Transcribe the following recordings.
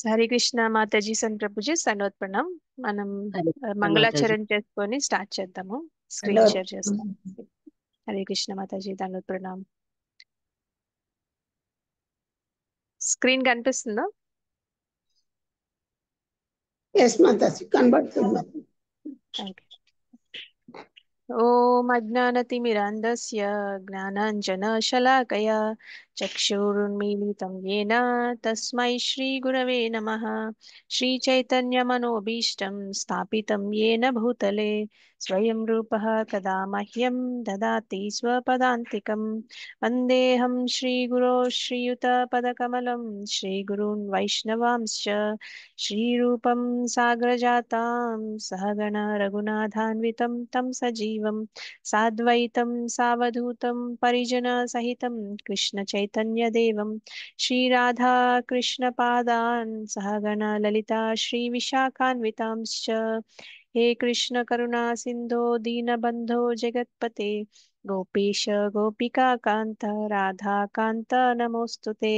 Hare Krishna Mataji sun Prabhuji సనోత్ Pranam. మనం హరే కృష్ణ మాతాజీ. మంగళాచరణ చేసుకొని start చేద్దాము. స్క్రీన్ షేర్ చేస్తాం. హరే కృష్ణ మాతాజీ దండోత్ ప్రణామ్. స్క్రీన్ కనిపిస్తుందా? ఎస్ మాతాజీ కనబడుతుంది. ఓకే. ఓం అజ్ఞానతిమిరాంధస్య జ్ఞానాంజనశలాకయా చక్షురున్మీలితం येन తస్మై శ్రీగురవే నమః. శ్రీచైతన్యమనోభీష్టం స్థాపితం येन భూతలే స్వయం రూపः కదా మహ్యం దదాతి స్వపదాంతికం. వందేహం శ్రీగురో శ్రీయుతపదకమలం శ్రీగురూన్ వైష్ణవాంశ్చ శ్రీరూపం సాగ్రజాతాం సహగణ రఘునాథాన్వితం తం సజీవం సాద్వైతం సావధూతం పరిజన సహితం కృష్ణ చైతన్య దేవం శ్రీరాధా కృష్ణ పాదాన్ సహగణ లలితా శ్రీ విశాఖాన్వితాంశ్చ. హే కృష్ణ కరుణా సింధో దీనబంధో జగత్పతే గోపీశ గోపికా కాంత రాధా కాంత నమోస్తుతే.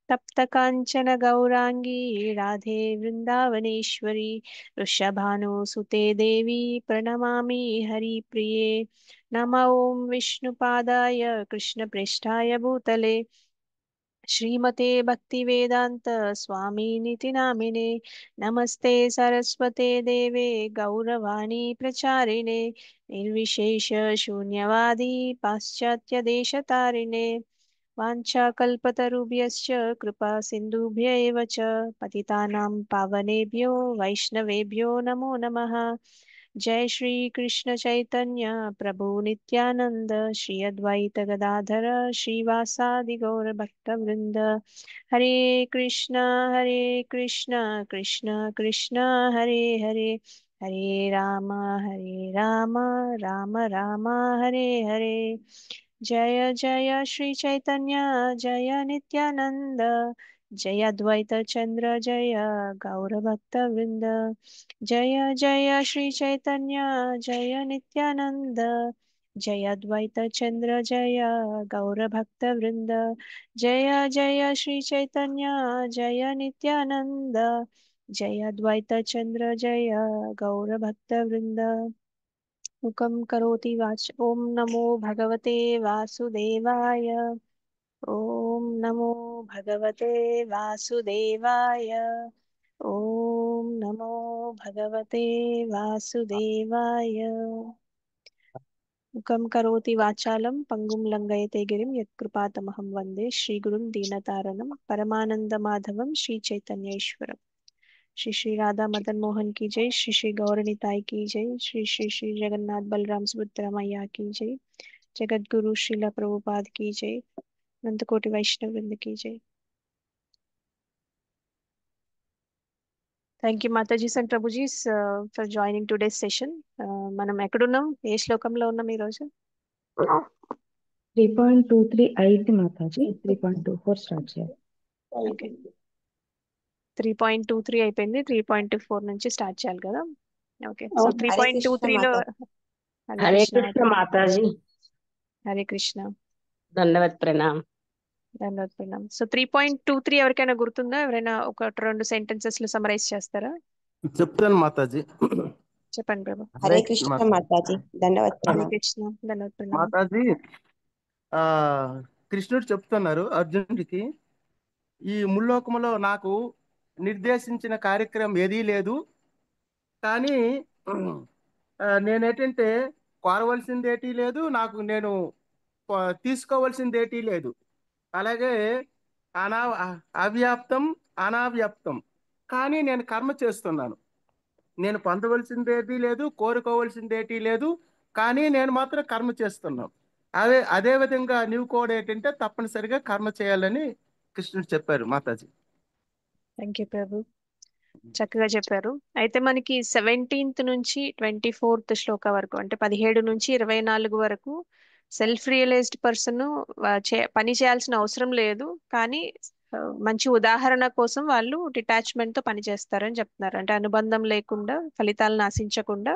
తప్త కాంచన గౌరాంగీ రాధే వృందావనేశ్వరి వృషభానుసుతే దేవి ప్రణమామి హరిప్రిये. నమ ఓం విష్ణుపాదాయ కృష్ణప్రేష్ఠాయ భూతలే శ్రీమతే భక్తివేదాంత స్వామినితి నామినే. నమస్తే సరస్వతే దేవే గౌరవాణి ప్రచారిణే నిర్విశేష శూన్యవాది పాశ్చాత్య దేశతారిణే. వాంఛాకల్పతరుభ్యశ్చ కృపా సింధుభ్య एव च पतितानां पावनेभ्यो वैष्णवेभ्यो नमो नमः. जय श्री कृष्ण चैतन्य प्रभु नित्यानंद श्री अद्वैत गदाधर श्रीवासादि गौर भक्तवृंद. हरे कृष्णा कृष्ण कृष्ण हरे हरे हरे राम राम राम हरे हरे. जय जय श्री चैतन्य जय नित्यानंद जय अद्वैत चंद्र जय गौर भक्त वृंद. जय जय श्री चैतन्य जय नित्यानंद जय अद्वैत चंद्र जय गौर भक्त वृंद. जय जय श्री चैतन्य जय नित्यानंद जय अद्वैत चंद्र जय गौर भक्त वृंद. मुखं करोति वाच ओम नमो भगवते वासुदेवाय. ओम नमो भगवते वासुदेवाय. ओम नमो भगवते वासुदेवाय. मुखं करोति वाचालं पंगुं लंघयते गिरिं यत्कृपातमहं वन्दे श्रीगुरुं दीनतारणं परमानन्दमाधवं श्रीचैतन्येश्वरम्. श्री श्री राधा मदन मोहन की जय. श्री श्री गौरनिताई की जय. श्री श्री श्री जगन्नाथ बलराम सुभद्रा मैया की जय. जगत गुरु श्रीला प्रभुपाद की जय. अनंत कोटि वैष्णव वृंद की जय. Thank you Matajis and prabhujis for joining today's session. మనం ఎక్కడున్నాం, ఏ శ్లోకంలో ఉన్నాం ఈరోజు? 3.23 అయింది మాతాజీ. 3.24 స్టార్ట్ చేయాలి. ఓకే, 3.23 అయిపోయింది. 3.24 నుంచి స్టార్ట్ చేయాలి కదా. ఓకే, సో హరే కృష్ణ 3.23లో హరే హరే కృష్ణ కృష్ణ మాతాజీ. హరే కృష్ణ దండవత్ ప్రణామ్. ధన్యవాద ప్రణామ్. సో 3.23 ఎవరికైనా గుర్తుందా? ఎవరైనా ఒక రెండు సెంటెన్సెస్ లో సమరైజ్ చేస్తారా? చెప్తాను మాతాజీ. చెప్పండి ప్రభు. హరే హరే కృష్ణ కృష్ణ మాతాజీ ధన్యవాద హరే ప్రణామ్. కృష్ణ ధన్యవాద ప్రణామ్. మాతాజీ. ఆ కృష్ణుడు చెప్తున్నారు అర్జునుడికి, ఈ ముల్లోకములో నాకు నిర్దేశించిన కార్యక్రమం ఏదీ లేదు, కానీ నేనేంటంటే కోరవలసింది ఏటీ లేదు, నాకు నేను తీసుకోవాల్సింది ఏటీ లేదు. అలాగే అనా అవ్యాప్తం అనావ్యాప్తం, కానీ నేను కర్మ చేస్తున్నాను. నేను పొందవలసింది ఏదీ లేదు, కోరుకోవలసింది ఏటీ లేదు, కానీ నేను మాత్రం కర్మ చేస్తున్నాను. అదే విధంగా నీవు కూడా ఏంటంటే తప్పనిసరిగా కర్మ చేయాలని కృష్ణుడు చెప్పారు మాతాజీ. థ్యాంక్ యూ ప్రభు, చక్కగా చెప్పారు. అయితే మనకి 17th నుంచి 24th శ్లోక వరకు, అంటే 17 నుంచి 24 వరకు సెల్ఫ్ రియలైజ్డ్ పర్సన్ పని చేయాల్సిన అవసరం లేదు, కానీ మంచి ఉదాహరణ కోసం వాళ్ళు డిటాచ్మెంట్ తో పని చేస్తారని చెప్తున్నారు. అంటే అనుబంధం లేకుండా, ఫలితాలను ఆశించకుండా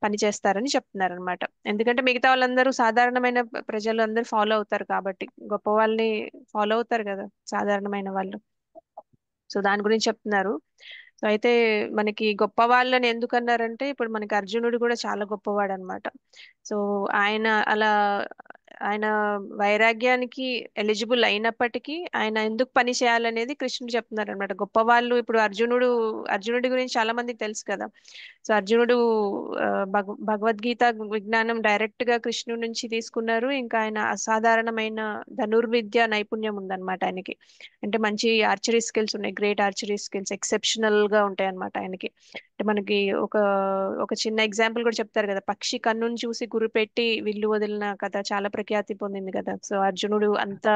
పని చేస్తారని చెప్తున్నారు అనమాట. ఎందుకంటే మిగతా వాళ్ళందరూ సాధారణమైన ప్రజలు అందరూ ఫాలో అవుతారు కాబట్టి, గొప్ప వాళ్ళని ఫాలో అవుతారు కదా సాధారణమైన వాళ్ళు. సో దాని గురించి చెప్తున్నారు. సో అయితే మనకి గొప్ప వాళ్ళని ఎందుకన్నారంటే ఇప్పుడు మనకి అర్జునుడు కూడా చాలా గొప్పవాడు అనమాట. సో ఆయన అలా ఆయన వైరాగ్యానికి ఎలిజిబుల్ అయినప్పటికీ ఆయన ఎందుకు పని చేయాలనేది కృష్ణుడు చెప్తున్నారు అనమాట. గొప్ప వాళ్ళు ఇప్పుడు అర్జునుడి గురించి చాలా మందికి తెలుసు కదా. సో అర్జునుడు ఆ, భగవద్గీత విజ్ఞానం డైరెక్ట్ గా కృష్ణుడి నుంచి తీసుకున్నారు. ఇంకా ఆయన అసాధారణమైన ధనుర్విద్య నైపుణ్యం ఉందన్నమాట ఆయనకి. అంటే మంచి ఆర్చరీ స్కిల్స్ ఉన్నాయి, గ్రేట్ ఆర్చరీ స్కిల్స్ ఎక్సెప్షనల్ గా ఉంటాయి అన్నమాట ఆయనకి. అంటే మనకి ఒక చిన్న ఎగ్జాంపుల్ కూడా చెప్తారు కదా, పక్షి కన్నుని చూసి గురిపెట్టి విల్లు వదిలిన కథ చాలా ప్రఖ్యాతి పొందింది కదా. సో అర్జునుడు అంత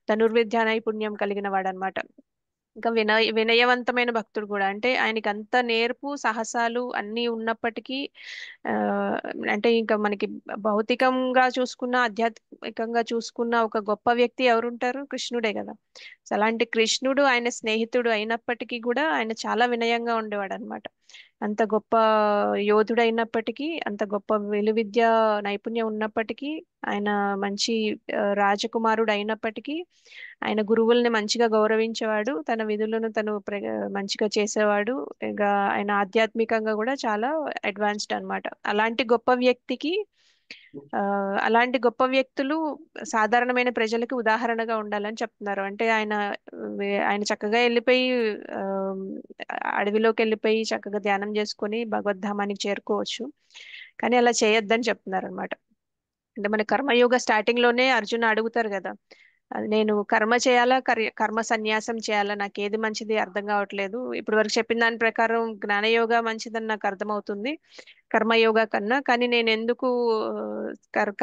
ధనుర్విద్యా నైపుణ్యం కలిగిన వాడనమాట. ఇంకా వినయవంతమైన భక్తుడు కూడా. అంటే ఆయనకి అంత నేర్పు సాహసాలు అన్నీ ఉన్నప్పటికీ ఆ, అంటే ఇంకా మనకి భౌతికంగా చూసుకున్న ఆధ్యాత్మికంగా చూసుకున్న ఒక గొప్ప వ్యక్తి ఎవరుంటారు? కృష్ణుడే కదా. సో అలాంటి కృష్ణుడు ఆయన స్నేహితుడు అయినప్పటికీ కూడా ఆయన చాలా వినయంగా ఉండేవాడు అనమాట. అంత గొప్ప యోధుడైనప్పటికీ, అంత గొప్ప విలువిద్య నైపుణ్యం ఉన్నప్పటికీ, ఆయన మంచి రాజకుమారుడు అయినప్పటికీ ఆయన గురువుల్ని మంచిగా గౌరవించేవాడు, తన విధులను తను మంచిగా చేసేవాడు. ఇంకా ఆయన ఆధ్యాత్మికంగా కూడా చాలా అడ్వాన్స్డ్ అన్నమాట. ఆ, అలాంటి గొప్ప వ్యక్తులు సాధారణమైన ప్రజలకు ఉదాహరణగా ఉండాలని చెప్తున్నారు. అంటే ఆయన చక్కగా వెళ్ళిపోయి ఆ, అడవిలోకి వెళ్ళిపోయి చక్కగా ధ్యానం చేసుకొని భగవద్ధామానికి చేరుకోవచ్చు, కానీ అలా చేయొద్దని చెప్తున్నారు అనమాట. అంటే మన కర్మయోగ స్టార్టింగ్ లోనే అర్జున అడుగుతారు కదా, అది నేను కర్మ చేయాలా కర్మ సన్యాసం చేయాలా, నాకు ఏది మంచిది అర్థం కావట్లేదు. ఇప్పుడు వరకు చెప్పిన దాని ప్రకారం జ్ఞానయోగ మంచిదని నాకు అర్థమవుతుంది కర్మయోగ కన్నా, కానీ నేను ఎందుకు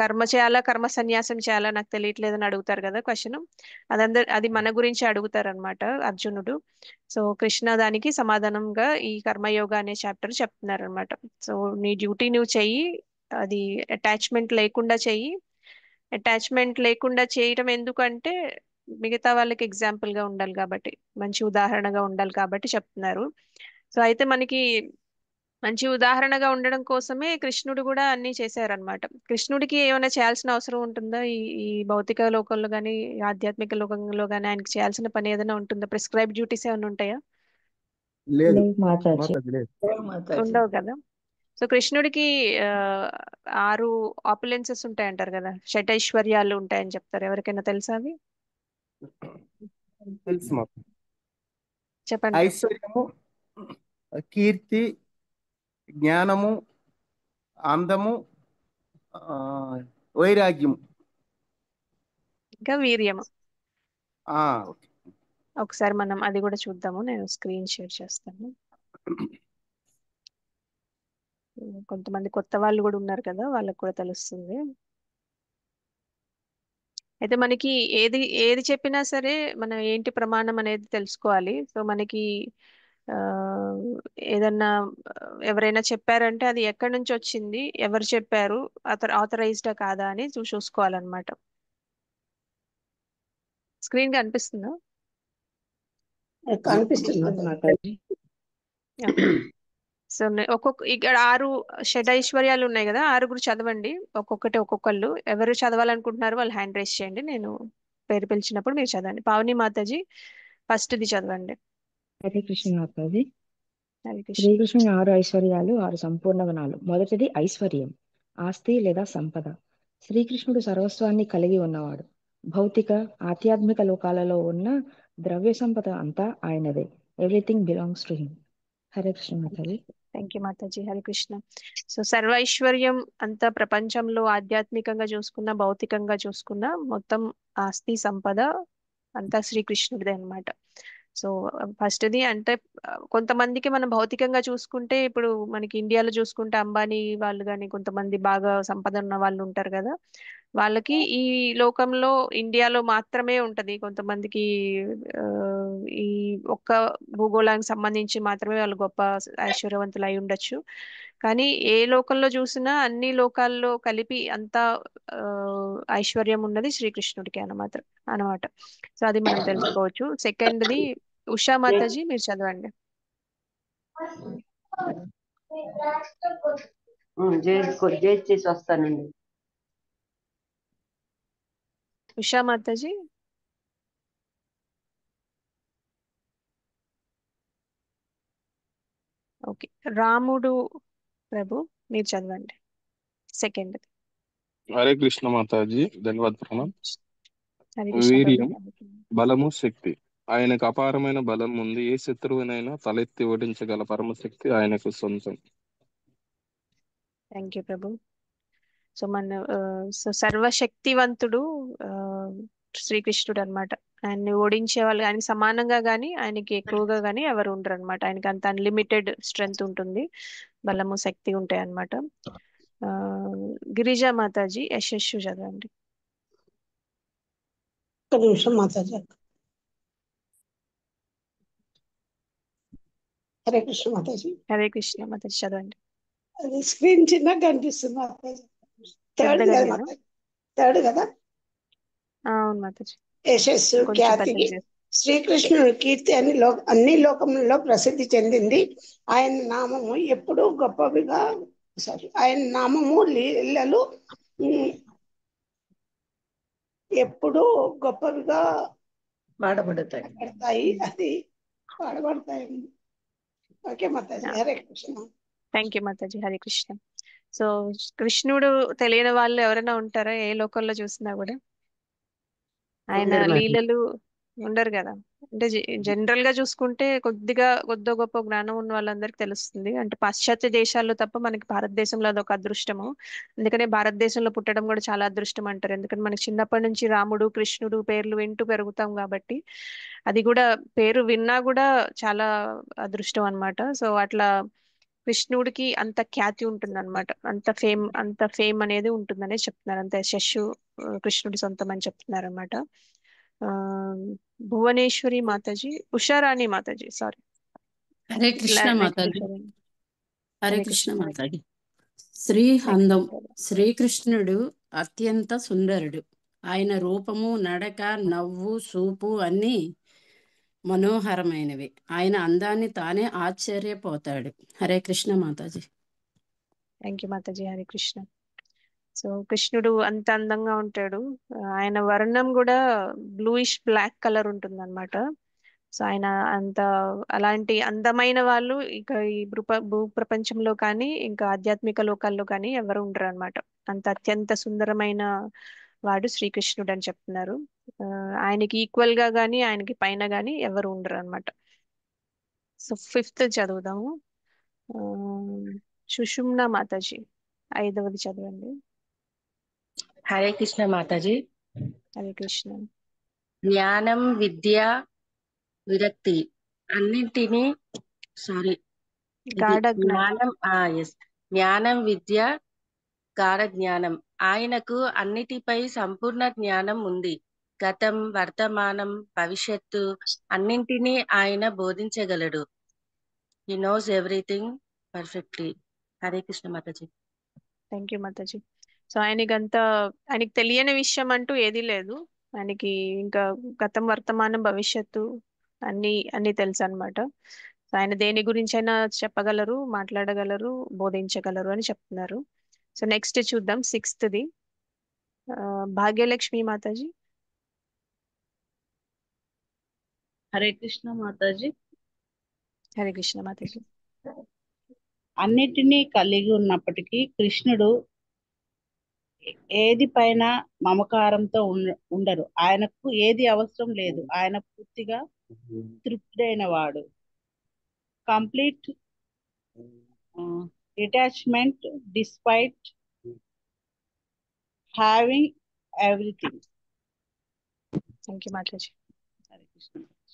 కర్మ చేయాలా కర్మ సన్యాసం చేయాలా నాకు తెలియట్లేదని అడుగుతారు కదా క్వశ్చన్. అది మన గురించి అడుగుతారు అనమాట అర్జునుడు. సో కృష్ణ దానికి సమాధానంగా ఈ కర్మయోగ అనే చాప్టర్ చెప్తున్నారు అనమాట. సో నీ డ్యూటీ నువ్వు చెయ్యి, అది అటాచ్మెంట్ లేకుండా చెయ్యి. అటాచ్మెంట్ లేకుండా చేయటం ఎందుకంటే మిగతా వాళ్ళకి ఎగ్జాంపుల్ గా ఉండాలి కాబట్టి, మంచి ఉదాహరణగా ఉండాలి కాబట్టి చెప్తున్నారు. సో అయితే మనకి మంచి ఉదాహరణగా ఉండడం కోసమే కృష్ణుడు కూడా అన్ని చేశారనమాట. కృష్ణుడికి ఏమైనా చేయాల్సిన అవసరం ఉంటుందా ఈ ఈ భౌతిక లోకంలో కానీ ఆధ్యాత్మిక లోకంలో కానీ ఆయనకి చేయాల్సిన పని ఏదైనా ఉంటుందా? ప్రిస్క్రైబ్ డ్యూటీస్ ఏమైనా ఉంటాయా? లేదు లేదు మాతాజీ. మాతాజీ లేదు. మాతాజీ. ఉండవు కదా. సో కృష్ణుడికి ఆ, 6 ఆపులెన్సెస్ ఉంటాయంటారు కదా, షటైశ్వర్యాలు ఉంటాయని చెప్తారు. ఎవరికైనా తెలుసా అవి? తెలుసు మాకు. చెప్పండి ప్రభు. ఐశ్వర్యము, కీర్తి, జ్ఞానము, అందము, ఆ, వైరాగ్యము. ఇంకా వీర్యము. ఆ, ఒకసారి మనం అది కూడా చూద్దాము, నేను స్క్రీన్ షేర్ చేస్తాను. కొంతమంది కొత్త వాళ్ళు కూడా ఉన్నారు కదా, వాళ్ళకు కూడా తెలుస్తుంది. అయితే మనకి ఏది ఏది చెప్పినా సరే మనం ఏంటి ప్రమాణం అనేది తెలుసుకోవాలి. సో మనకి ఆ ఏదన్నా ఎవరైనా చెప్పారంటే అది ఎక్కడి నుంచి వచ్చింది, ఎవరు చెప్పారు, ఆథరైజ్డా కాదా అని చూసుకోవాలన్నమాట. స్క్రీన్ కనిపిస్తుందా? కనిపిస్తుంది మాతాజీ. ఓకే. సో ఇక్కడ 6 షడైశ్వర్యాలు ఉన్నాయి కదా, 6 చదవండి ఒక్కొక్కళ్ళు. ఎవరు చదవాలనుకుంటున్నారో వాళ్ళు హ్యాండ్ రైస్ చేయండి, నేను పేరు పిలిచినప్పుడు మీరు చదవండి. పావని మాతాజీ ఫస్ట్ది చదవండి. హరే కృష్ణ మాతాజీ. హరి కృష్ణ. శ్రీకృష్ణుని 6 ఐశ్వర్యాలు 6 సంపూర్ణ గుణాలు. మొదటిది ఐశ్వర్యం, ఆస్తి లేదా సంపద. శ్రీకృష్ణుడు సర్వస్వాన్ని కలిగి ఉన్నవాడు. భౌతిక ఆధ్యాత్మిక లోకాలలో ఉన్న ద్రవ్య సంపద అంతా ఆయనదే. Everything belongs to him. Hare Krishna Mataji. Thank you Mataji. Hari Krishna. So సర్వైశ్వర్యం అంతా ప్రపంచంలో ఆధ్యాత్మికంగా చూసుకున్నా భౌతికంగా చూసుకున్నా మొత్తం ఆస్తి సంపద అంతా శ్రీకృష్ణుడిదే అన్నమాట. సో ఫస్ట్ది అంటే కొంతమందికి మనం భౌతికంగా చూసుకుంటే ఇప్పుడు మనకి ఇండియాలో చూసుకుంటే అంబానీ వాళ్ళు కానీ కొంతమంది బాగా సంపద ఉన్న వాళ్ళు ఉంటారు కదా, వాళ్ళకి ఈ లోకంలో ఇండియాలో మాత్రమే ఉంటది. కొంతమందికి ఆ, ఈ ఒక్క భూగోళానికి సంబంధించి మాత్రమే వాళ్ళు గొప్ప ఐశ్వర్యవంతులు అయి ఉండొచ్చు. కానీ ఏ లోకంలో చూసినా అన్ని లోకాల్లో కలిపి అంతా ఆ, ఐశ్వర్యం ఉన్నది శ్రీకృష్ణుడికి అన్నమాట. సో అది మనం తెలుసుకోవచ్చు. సెకండ్ది ఉషా మాతాజీ మీరు చదవండి. చేసి వస్తానండి. ఉషా మాతాజీ. ఓకే. రాముడు ప్రభు మీరు చదవండి సెకండ్. హరే కృష్ణ మాతాజీ, ధన్యవాద ప్రణామ్. హరే కృష్ణ ప్రభు. వీర్యం, బలము, శక్తి. ఆయనకు అపారమైన బలం ఉంది. ఏ శత్రువునైనా తలెత్తి ఓడించగల పరమశక్తి ఆయనకు సొంతం. థ్యాంక్ యూ ప్రభు. సో సో సర్వశక్తివంతుడు శ్రీకృష్ణుడు అనమాట. ఆయన్ని ఓడించే వాళ్ళు ఆయనకి సమానంగా కానీ ఆయనకి ఎక్కువగా కానీ ఎవరు ఉండరు అనమాట. ఆయనకి అంత అన్లిమిటెడ్ స్ట్రెంగ్త్ ఉంటుంది, బలము శక్తి ఉంటాయి అనమాట. గిరిజా మాతాజీ యశస్సు చదవండి. ఒక్క నిమిషం మాతాజీ. హరే కృష్ణ మాతాజీ. హరే కృష్ణ మాతాజీ చదవండి. అది స్క్రీన్ చిన్నగా కనిపిస్తుంది మాతాజీ. థర్డ్ పెద్దగా కదా లేదా? మాతాజీ, థర్డ్ కదా. అవును మాతాజీ, యశస్సు, కొంచెం ఖ్యాతి, పెద్దగా చేసి. శ్రీకృష్ణుని కీర్తి అన్ని లోకములలో ప్రసిద్ధి చెందింది. ఆయన నామము ఎప్పుడు గొప్పవిగా ఆయన నామము లీలలు ఎప్పుడు గొప్పవిగా పాడబడతాయి. అది పాడబడతాయి. ఓకే మాతాజీ. హరే కృష్ణ. థ్యాంక్ యూ మాతాజీ. హరే కృష్ణ. సో కృష్ణుడు తెలియని వాళ్ళు ఎవరైనా ఉంటారా? ఏ లోకంలో చూసినా కూడా ఆయన లీలలు ఉండరు కదా. అంటే జనరల్ గా చూసుకుంటే కొద్దో గొప్ప జ్ఞానం ఉన్న వాళ్ళందరికీ తెలుస్తుంది. అంటే పాశ్చాత్య దేశాల్లో తప్ప మనకి భారతదేశంలో అదొక అదృష్టము. అందుకనే భారతదేశంలో పుట్టడం కూడా చాలా అదృష్టం అంటారు. ఎందుకంటే మనకి చిన్నప్పటి నుంచి రాముడు కృష్ణుడు పేర్లు వింటూ పెరుగుతాం కాబట్టి అది కూడా పేరు విన్నా కూడా చాలా అదృష్టం అన్నమాట. సో అట్లా కృష్ణుడికి అంత ఖ్యాతి ఉంటుంది అనమాట. అంత ఫేమ్ అనేది ఉంటుందనే చెప్తున్నారు. అంత యశస్సు కృష్ణుడి సొంతం అని చెప్తున్నారు అనమాట. ఆ భువనేశ్వరి మాతాజీ, ఉషారాణి మాతాజీ, సారీ. హరే కృష్ణ మాతాజీ. హరే హరే కృష్ణ కృష్ణ మాతాజీ. శ్రీ అందం. శ్రీకృష్ణుడు అత్యంత సుందరుడు. ఆయన రూపము, నడక, నవ్వు, చూపు అన్నీ మనోహరమైనవి. ఆయన అందాన్ని తానే ఆశ్చర్యపోతాడు. హరే కృష్ణ మాతాజీ. థ్యాంక్ యూ మాతాజీ. హరే కృష్ణ. సో కృష్ణుడు అంత అందంగా ఉంటాడు. ఆయన వర్ణం కూడా బ్లూయిష్ బ్లాక్ కలర్ ఉంటుంది అనమాట. సో ఆయన అలాంటి అందమైన వాళ్ళు ఇక ఈ భూ ప్రపంచంలో కానీ ఇంకా ఆధ్యాత్మిక లోకాల్లో కానీ ఎవరు ఉండరు అనమాట. అంత అత్యంత సుందరమైన వాడు శ్రీకృష్ణుడు అని చెప్తున్నారు. ఆయనకి ఈక్వల్ గా కానీ ఆయనకి పైన కానీ ఎవరు ఉండరు అనమాట. సో ఫిఫ్త్ చదువుదాము. సుషుమ్నా మాతాజీ 5వది చదవండి. హరే కృష్ణ మాతాజీ. హరే కృష్ణ. జ్ఞానం, విద్య, విరక్తి అన్నింటినీ గాఢ జ్ఞానం. జ్ఞానం, విద్య, గాఢ జ్ఞానం. ఆయనకు అన్నిటిపై సంపూర్ణ జ్ఞానం ఉంది. గతం, వర్తమానం, భవిష్యత్తు అన్నింటినీ ఆయన బోధించగలడు. He knows everything perfectly. Hare Krishna Mataji. Thank you మాతాజీ. సో ఆయనకి తెలియని విషయం అంటూ ఏదీ లేదు. ఆయనకి ఇంకా గతం, వర్తమానం, భవిష్యత్తు అన్ని తెలుసు అనమాట. సో ఆయన దేని గురించి అయినా చెప్పగలరు, మాట్లాడగలరు, బోధించగలరు అని చెప్తున్నారు. సో నెక్స్ట్ చూద్దాం 6థది. భాగ్యలక్ష్మి మాతాజీ. హరే కృష్ణ మాతాజీ. హరే కృష్ణ మాతాజీ. అన్నిటినీ కలిగి ఉన్నప్పటికీ కృష్ణుడు ఏది పైన మమకారంతో ఉండరు. ఆయనకు ఏది అవసరం లేదు. ఆయన పూర్తిగా తృప్తుడైన వాడు. Complete detachment despite having everything. Thank you మాతాజీ.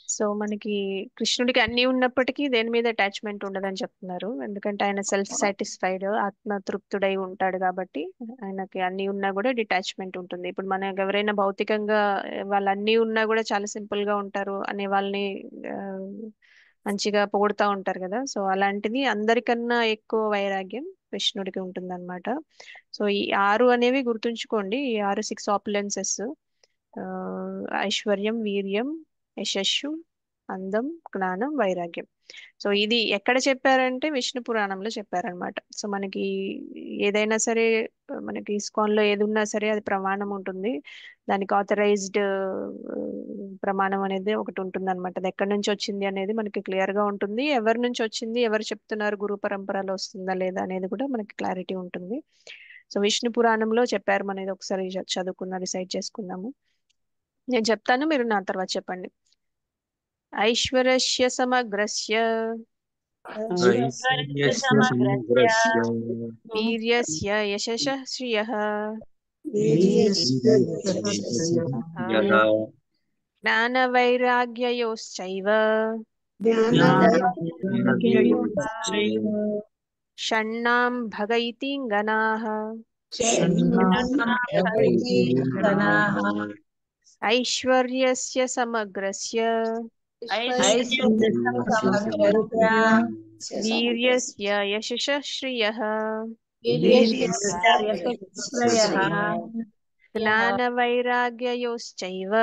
సో మనకి కృష్ణుడికి అన్ని ఉన్నప్పటికీ దేని మీద అటాచ్మెంట్ ఉండదని చెప్తున్నారు. ఎందుకంటే ఆయన సెల్ఫ్ సాటిస్ఫైడ్, ఆత్మతృప్తుడై ఉంటాడు కాబట్టి ఆయనకి అన్ని ఉన్నా కూడా డిటాచ్మెంట్ ఉంటుంది. ఇప్పుడు మనకు ఎవరైనా భౌతికంగా వాళ్ళు అన్ని ఉన్నా కూడా చాలా సింపుల్ గా ఉంటారు అనే వాళ్ళని మంచిగా పొగుడుతూ ఉంటారు కదా. సో అలాంటిది అందరికన్నా ఎక్కువ వైరాగ్యం కృష్ణుడికి ఉంటుంది అనమాట. సో ఈ 6 అనేవి గుర్తుంచుకోండి. ఈ 6 ఆపులెన్సెస్: ఐశ్వర్యం, వీర్యం, యశస్సు, అందం, జ్ఞానం, వైరాగ్యం. సో ఇది ఎక్కడ చెప్పారంటే విష్ణు పురాణంలో చెప్పారనమాట. సో మనకి ఏదైనా సరే, మనకి ఇస్కాన్ లో ఏది ఉన్నా సరే అది ప్రమాణం ఉంటుంది. దానికి ఆథరైజ్డ్ ప్రమాణం అనేది ఒకటి ఉంటుంది అనమాట. అది ఎక్కడి నుంచి వచ్చింది అనేది మనకి క్లియర్ గా ఉంటుంది. ఎవరి నుంచి వచ్చింది, ఎవరు చెప్తున్నారు, గురు పరంపరలో వస్తుందా లేదా అనేది కూడా మనకి క్లారిటీ ఉంటుంది. సో విష్ణు పురాణంలో చెప్పారు. మనం ఇది ఒకసారి చదువుకుందాం, రిసైట్ చేసుకుందాము. నేను చెప్తాను, మీరు నా తర్వాత చెప్పండి. ఐశ్వర్యస్య సమగ్రస్య ఐశ్వర్యస్య సమగ్రస్య వీర్యస్య యశసః శ్రియః యః జ్ఞానవైరాగ్యయోశ్చైవ షణ్ణాం భగైతింగనాః ఐశ్వర్యస్య సమగ్రస్య వీర్యస్య యశసః శ్రియః జ్ఞానవైరాగ్యయోశ్చైవ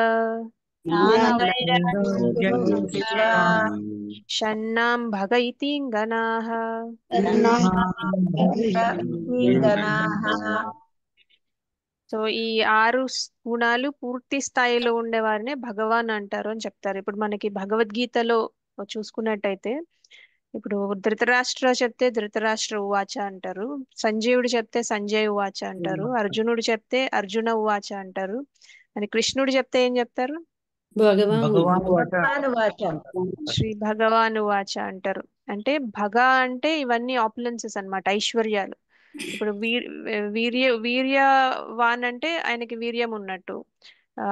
షణ్ణాం భగైతింగనాః. సో ఈ 6 గుణాలు పూర్తి స్థాయిలో ఉండే వారినే భగవాన్ అంటారు అని చెప్తారు. ఇప్పుడు మనకి భగవద్గీతలో చూసుకున్నట్టయితే, ఇప్పుడు ధృతరాష్ట్ర చెప్తే ధృతరాష్ట్ర ఉవాచ అంటారు, సంజీవుడు చెప్తే సంజయ్ ఉవాచ అంటారు, అర్జునుడు చెప్తే అర్జున ఉవాచ అంటారు, మరి కృష్ణుడు చెప్తే ఏం చెప్తారు? శ్రీ భగవాన్ ఉవాచ అంటారు. అంటే భగ అంటే ఇవన్నీ ఆపులెన్సెస్ అన్నమాట, ఐశ్వర్యాలు. ఇప్పుడు వీర్యవాన్ అంటే ఆయనకి వీర్యం ఉన్నట్టు.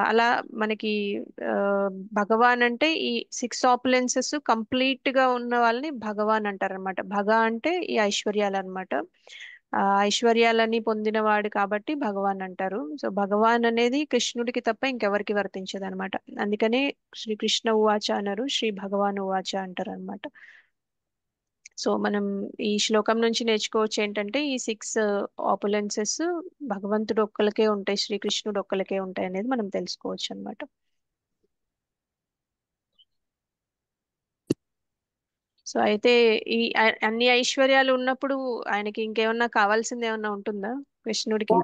అలా మనకి ఆ, భగవాన్ అంటే ఈ 6 ఆపులెన్సెస్ కంప్లీట్ గా ఉన్న వాళ్ళని భగవాన్ అంటారు అనమాట. భగ అంటే ఈ ఐశ్వర్యాలు అనమాట. ఆ ఐశ్వర్యాలని పొందినవాడు కాబట్టి భగవాన్ అంటారు. సో భగవాన్ అనేది కృష్ణుడికి తప్ప ఇంకెవరికి వర్తించదు అనమాట. అందుకనే శ్రీకృష్ణ ఉవాచ అన్నారు, శ్రీ భగవాన్ ఉవాచ అంటారు అనమాట. సో మనం ఈ శ్లోకం నుంచి నేర్చుకోవచ్చు ఏంటంటే, ఈ 6 ఆపులెన్సెస్ భగవంతుడు ఒక్కలకే ఉంటాయి, శ్రీకృష్ణుడు ఒక్కలకే ఉంటాయి అనేది మనం తెలుసుకోవచ్చు అనమాట. సో అయితే ఈ అన్ని ఐశ్వర్యాలు ఉన్నప్పుడు ఆయనకి ఇంకేమన్నా కావాల్సింది ఏమన్నా ఉంటుందా కృష్ణుడికి?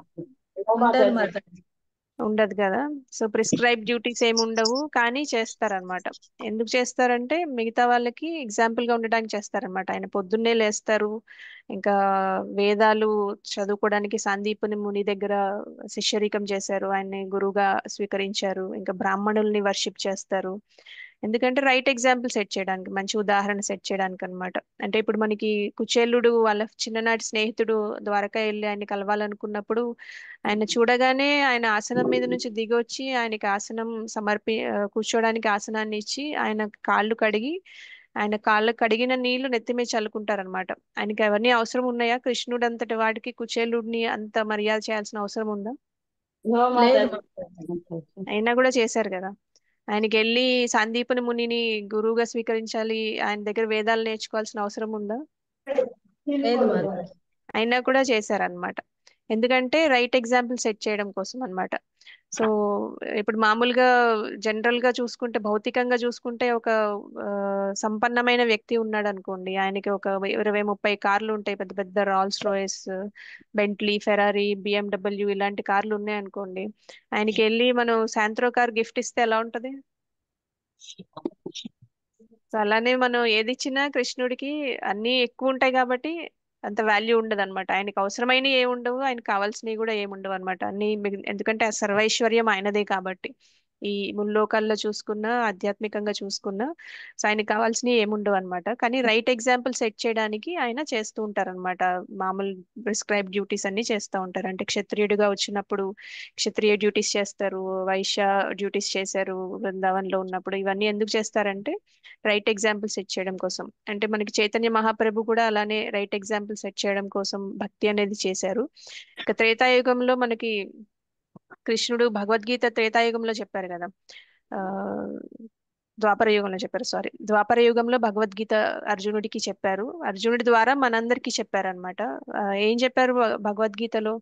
ఉండదు కదా. సో ప్రిస్క్రైబ్ డ్యూటీస్ ఏమి ఉండవు, కానీ చేస్తారనమాట. ఎందుకు చేస్తారంటే మిగతా వాళ్ళకి ఎగ్జాంపుల్ గా ఉండడానికి చేస్తారనమాట. ఆయన పొద్దున్నే లేస్తారు, ఇంకా వేదాలు చదువుకోవడానికి సందీపుని ముని దగ్గర శిష్యరికం చేశారు, ఆయన్ని గురువుగా స్వీకరించారు, ఇంకా బ్రాహ్మణుల్ని వర్షిప్ చేస్తారు. ఎందుకంటే రైట్ ఎగ్జాంపుల్ సెట్ చేయడానికి, మంచి ఉదాహరణ సెట్ చేయడానికి అన్నమాట. అంటే ఇప్పుడు మనకి కుచేలుడు వాళ్ళ చిన్ననాటి స్నేహితుడు ద్వారకా వెళ్ళి ఆయన్ని కలవాలనుకున్నప్పుడు, ఆయన చూడగానే ఆయన ఆసనం మీద నుంచి దిగొచ్చి ఆయనకి ఆసనం కూర్చోడానికి ఆసనాన్ని ఇచ్చి ఆయన కాళ్ళు కడిగి, ఆయన కాళ్ళు కడిగిన నీళ్లు నెత్తి మీద చల్లుకుంటారనమాట. ఆయనకి అవన్నీ అవసరం ఉన్నాయా? కృష్ణుడు అంతటి వాడికి కుచేలుడిని అంత మర్యాద చేయాల్సిన అవసరం ఉందా? అయినా కూడా చేశారు కదా. ఆయనకి వెళ్ళి సందీపుని మునిని గురువుగా స్వీకరించాలి, ఆయన దగ్గర వేదాలు నేర్చుకోవాల్సిన అవసరం ఉందా? అయినా కూడా చేశారనమాట. ఎందుకంటే రైట్ ఎగ్జాంపుల్ సెట్ చేయడం కోసం అన్నమాట. సో ఇప్పుడు మామూలుగా జనరల్ గా చూసుకుంటే, భౌతికంగా చూసుకుంటే, ఒక సంపన్నమైన వ్యక్తి ఉన్నాడు అనుకోండి, ఆయనకి ఒక 20-30 కార్లు ఉంటాయి, పెద్ద పెద్ద Rolls Royce, Bentley, Ferrari, BMW ఇలాంటి కార్లు ఉన్నాయి అనుకోండి. ఆయనకి వెళ్ళి మనం శాంత్రో కార్ గిఫ్ట్ ఇస్తే ఎలా ఉంటది? సో అలానే మనం ఏది ఇచ్చినా కృష్ణుడికి అన్ని ఎక్కువ ఉంటాయి కాబట్టి అంత వాల్యూ ఉండదు అనమాట. ఆయనకి అవసరమైనవి ఏమి ఉండవు, ఆయనకు కావాల్సినవి కూడా ఏమి ఉండవు అనమాట. అన్ని ఎందుకంటే ఆ సర్వైశ్వర్యం ఆయనదే కాబట్టి. ఈ ముల్లోకాల్లో చూసుకున్నా, ఆధ్యాత్మికంగా చూసుకున్నా, సో ఆయనకి కావాల్సినవి ఏముండవు అనమాట. కానీ రైట్ ఎగ్జాంపుల్ సెట్ చేయడానికి ఆయన చేస్తూ ఉంటారు అనమాట. మామూలు ప్రిస్క్రైబ్ డ్యూటీస్ అన్ని చేస్తూ ఉంటారు. అంటే క్షత్రియుడిగా వచ్చినప్పుడు క్షత్రియ డ్యూటీస్ చేస్తారు, వైశ్య డ్యూటీస్ చేశారు బృందావన్లో ఉన్నప్పుడు. ఇవన్నీ ఎందుకు చేస్తారంటే రైట్ ఎగ్జాంపుల్ సెట్ చేయడం కోసం. అంటే మనకి చైతన్య మహాప్రభు కూడా అలానే రైట్ ఎగ్జాంపుల్ సెట్ చేయడం కోసం భక్తి అనేది చేశారు. ఇక త్రేతాయుగంలో మనకి కృష్ణుడు భగవద్గీత త్రేతాయుగంలో చెప్పారు కదా. ఆ ద్వాపర యుగంలో చెప్పారు, సారీ, ద్వాపర యుగంలో భగవద్గీత అర్జునుడికి చెప్పారు, అర్జునుడి ద్వారా మనందరికీ చెప్పారనమాట. ఏం చెప్పారు భగవద్గీతలో?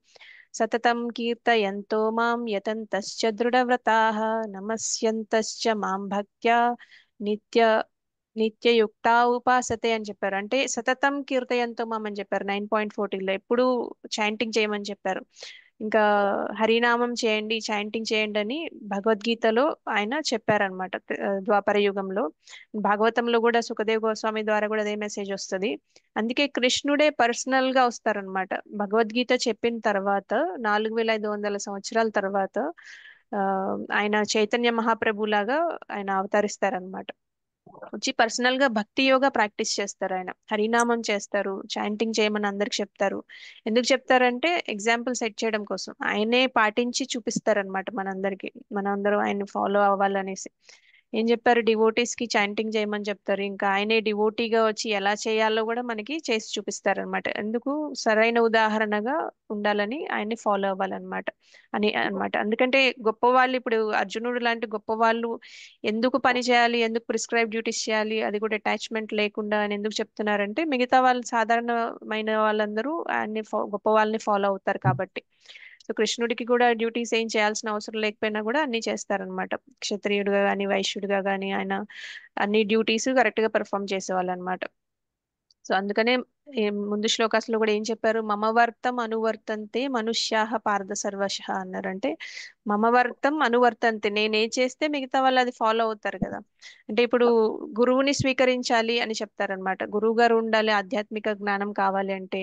సతతం కీర్తయంతో మాం యతంతశ్చ దృఢవ్రతాః నమస్యంతశ్చ మాం భక్త్యా నిత్య నిత్యయుక్త ఉపాసతే అని చెప్పారు. అంటే సతతం కీర్తయంతో మామని చెప్పారు 9.14లో. ఎప్పుడు చాంటింగ్ చేయమని చెప్పారు. ఇంకా హరినామం చేయండి, చాంటింగ్ చేయండి అని భగవద్గీతలో ఆయన చెప్పారనమాట. ద్వాపర యుగంలో భాగవతంలో కూడా సుఖదేవ్ గోస్వామి ద్వారా కూడా అదే మెసేజ్ వస్తుంది. అందుకే కృష్ణుడే పర్సనల్ గా వస్తారనమాట. భగవద్గీత చెప్పిన తర్వాత 4500 సంవత్సరాల తర్వాత ఆ ఆయన చైతన్య మహాప్రభు లాగా ఆయన అవతరిస్తారనమాట. వచ్చి పర్సనల్ గా భక్తి యోగా ప్రాక్టీస్ చేస్తారు. ఆయన హరినామం చేస్తారు, చాంటింగ్ చేయమని అందరికి చెప్తారు. ఎందుకు చెప్తారంటే ఎగ్జాంపుల్ సెట్ చేయడం కోసం. ఆయనే పాటించి చూపిస్తారనమాట మనందరికి, మనందరం ఆయన్ని ఫాలో అవ్వాలనేసి. ఏం చెప్పారు, డివోటీస్ కి చాంటింగ్ చేయమని చెప్తారు. ఇంకా ఆయనే డివోటీగా వచ్చి ఎలా చేయాలో కూడా మనకి చేసి చూపిస్తారనమాట. ఎందుకు, సరైన ఉదాహరణగా ఉండాలని, ఆయన్ని ఫాలో అవ్వాలన్నమాట అని అన్నమాట. ఎందుకంటే గొప్ప వాళ్ళు, ఇప్పుడు అర్జునుడు లాంటి గొప్ప వాళ్ళు ఎందుకు పని చేయాలి, ఎందుకు ప్రిస్క్రైబ్ డ్యూటీస్ చేయాలి, అది కూడా అటాచ్మెంట్ లేకుండా అని ఎందుకు చెప్తున్నారంటే మిగతా వాళ్ళు, సాధారణమైన వాళ్ళందరూ ఆయన్ని గొప్ప వాళ్ళని ఫాలో అవుతారు కాబట్టి. సో కృష్ణుడికి కూడా డ్యూటీస్ ఏం చేయాల్సిన అవసరం లేకపోయినా కూడా అన్ని చేస్తారనమాట. క్షత్రియుడిగా కానీ వైశ్యుడిగా కానీ ఆయన అన్ని డ్యూటీస్ కరెక్ట్ గా పెర్ఫామ్ చేసేవాళ్ళు అనమాట. సో అందుకనే ముందు శ్లోకాస్లో కూడా ఏం చెప్పారు, మమవర్తం అనువర్తంతే మనుష్యాహ పార్థ సర్వశః అన్నారు. అంటే మమవర్తం అనువర్తంతే, నేనే చేస్తే మిగతా వాళ్ళు అది ఫాలో అవుతారు కదా. అంటే ఇప్పుడు గురువుని స్వీకరించాలి అని చెప్తారనమాట. గురువు గారు ఉండాలి, ఆధ్యాత్మిక జ్ఞానం కావాలి అంటే,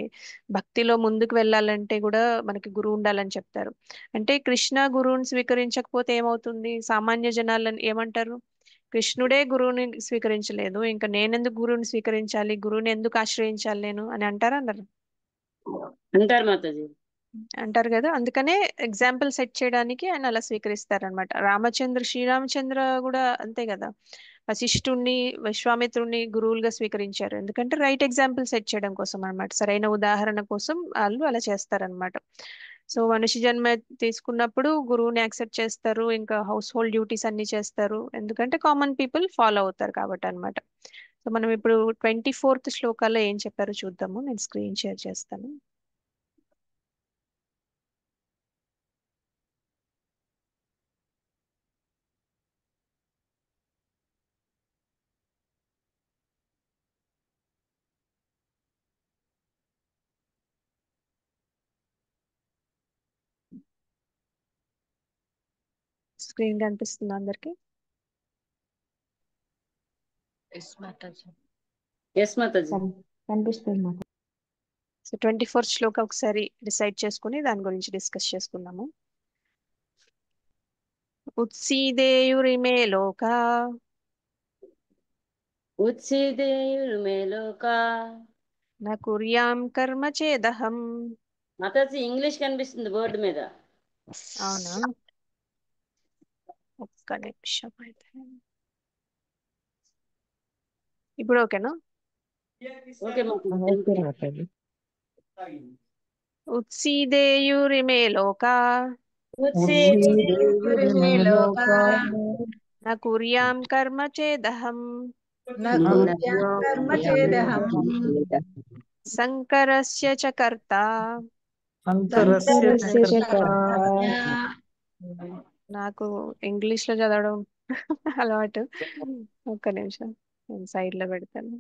భక్తిలో ముందుకు వెళ్ళాలంటే కూడా మనకి గురువు ఉండాలని చెప్తారు. అంటే కృష్ణ గురువుని స్వీకరించకపోతే ఏమవుతుంది, సామాన్య జనాలను ఏమంటారు, కృష్ణుడే గురువుని స్వీకరించలేదు, ఇంకా నేనెందుకు గురువుని స్వీకరించాలి, గురువుని ఎందుకు ఆశ్రయించాలి నేను అని అంటారా అన్నారు. అంటారు మాతాజీ. అంటారు కదా. అందుకనే ఎగ్జాంపుల్ సెట్ చేయడానికి ఆయన అలా స్వీకరిస్తారనమాట. శ్రీరామచంద్ర కూడా అంతే కదా. వశిష్ఠుణ్ణి, విశ్వామిత్రుణ్ణి గురువులుగా స్వీకరించారు. ఎందుకంటే రైట్ ఎగ్జాంపుల్ సెట్ చేయడం కోసం అన్నమాట, సరైన ఉదాహరణ కోసం వాళ్ళు అలా చేస్తారనమాట. సో మనిషి జన్మ తీసుకున్నప్పుడు గురువుని యాక్సెప్ట్ చేస్తారు, ఇంకా హౌస్ హోల్డ్ డ్యూటీస్ అన్ని చేస్తారు, ఎందుకంటే కామన్ పీపుల్ ఫాలో అవుతారు కాబట్టి అనమాట. సో మనం ఇప్పుడు 24th శ్లోకాల్లో ఏం చెప్పారో చూద్దాము. నేను స్క్రీన్ షేర్ చేస్తాను. స్క్రీన్ కనిపిస్తుంది అందరికి? ఎస్ మాతాజీ. కనిపిస్తుంది మాకు. సో 24th శ్లోక ఒకసారి డిసైడ్ చేసుకుని దాని గురించి డిస్కస్ చేసుకున్నాము. ఉత్సీదేయురిమే లోకా ఉత్సీదేయుర్మే లోకా న కుర్యాం కర్మ చేదహం. మాతాజీ ఇంగ్లీష్ కనిపిస్తుంది బోర్డు మీద. అవునా, ఒక్క నిమిషం అయితే. ఇప్పుడు ఓకేనా? ఓకే మాతాజీ. ఓకే మాతాజీ. ఉత్సీదేయురిమే లోకా ఉత్సీదేయుర్మే లోకా న కుర్యాం కర్మ చేదహం. సంకరస్య చ కర్త సంకరస్య చ కర్త. నాకు ఇంగ్లీష్ లో చదవడం అలవాటు. ఒక్క నిమిషం నేను సైడ్ లో పెడతాను.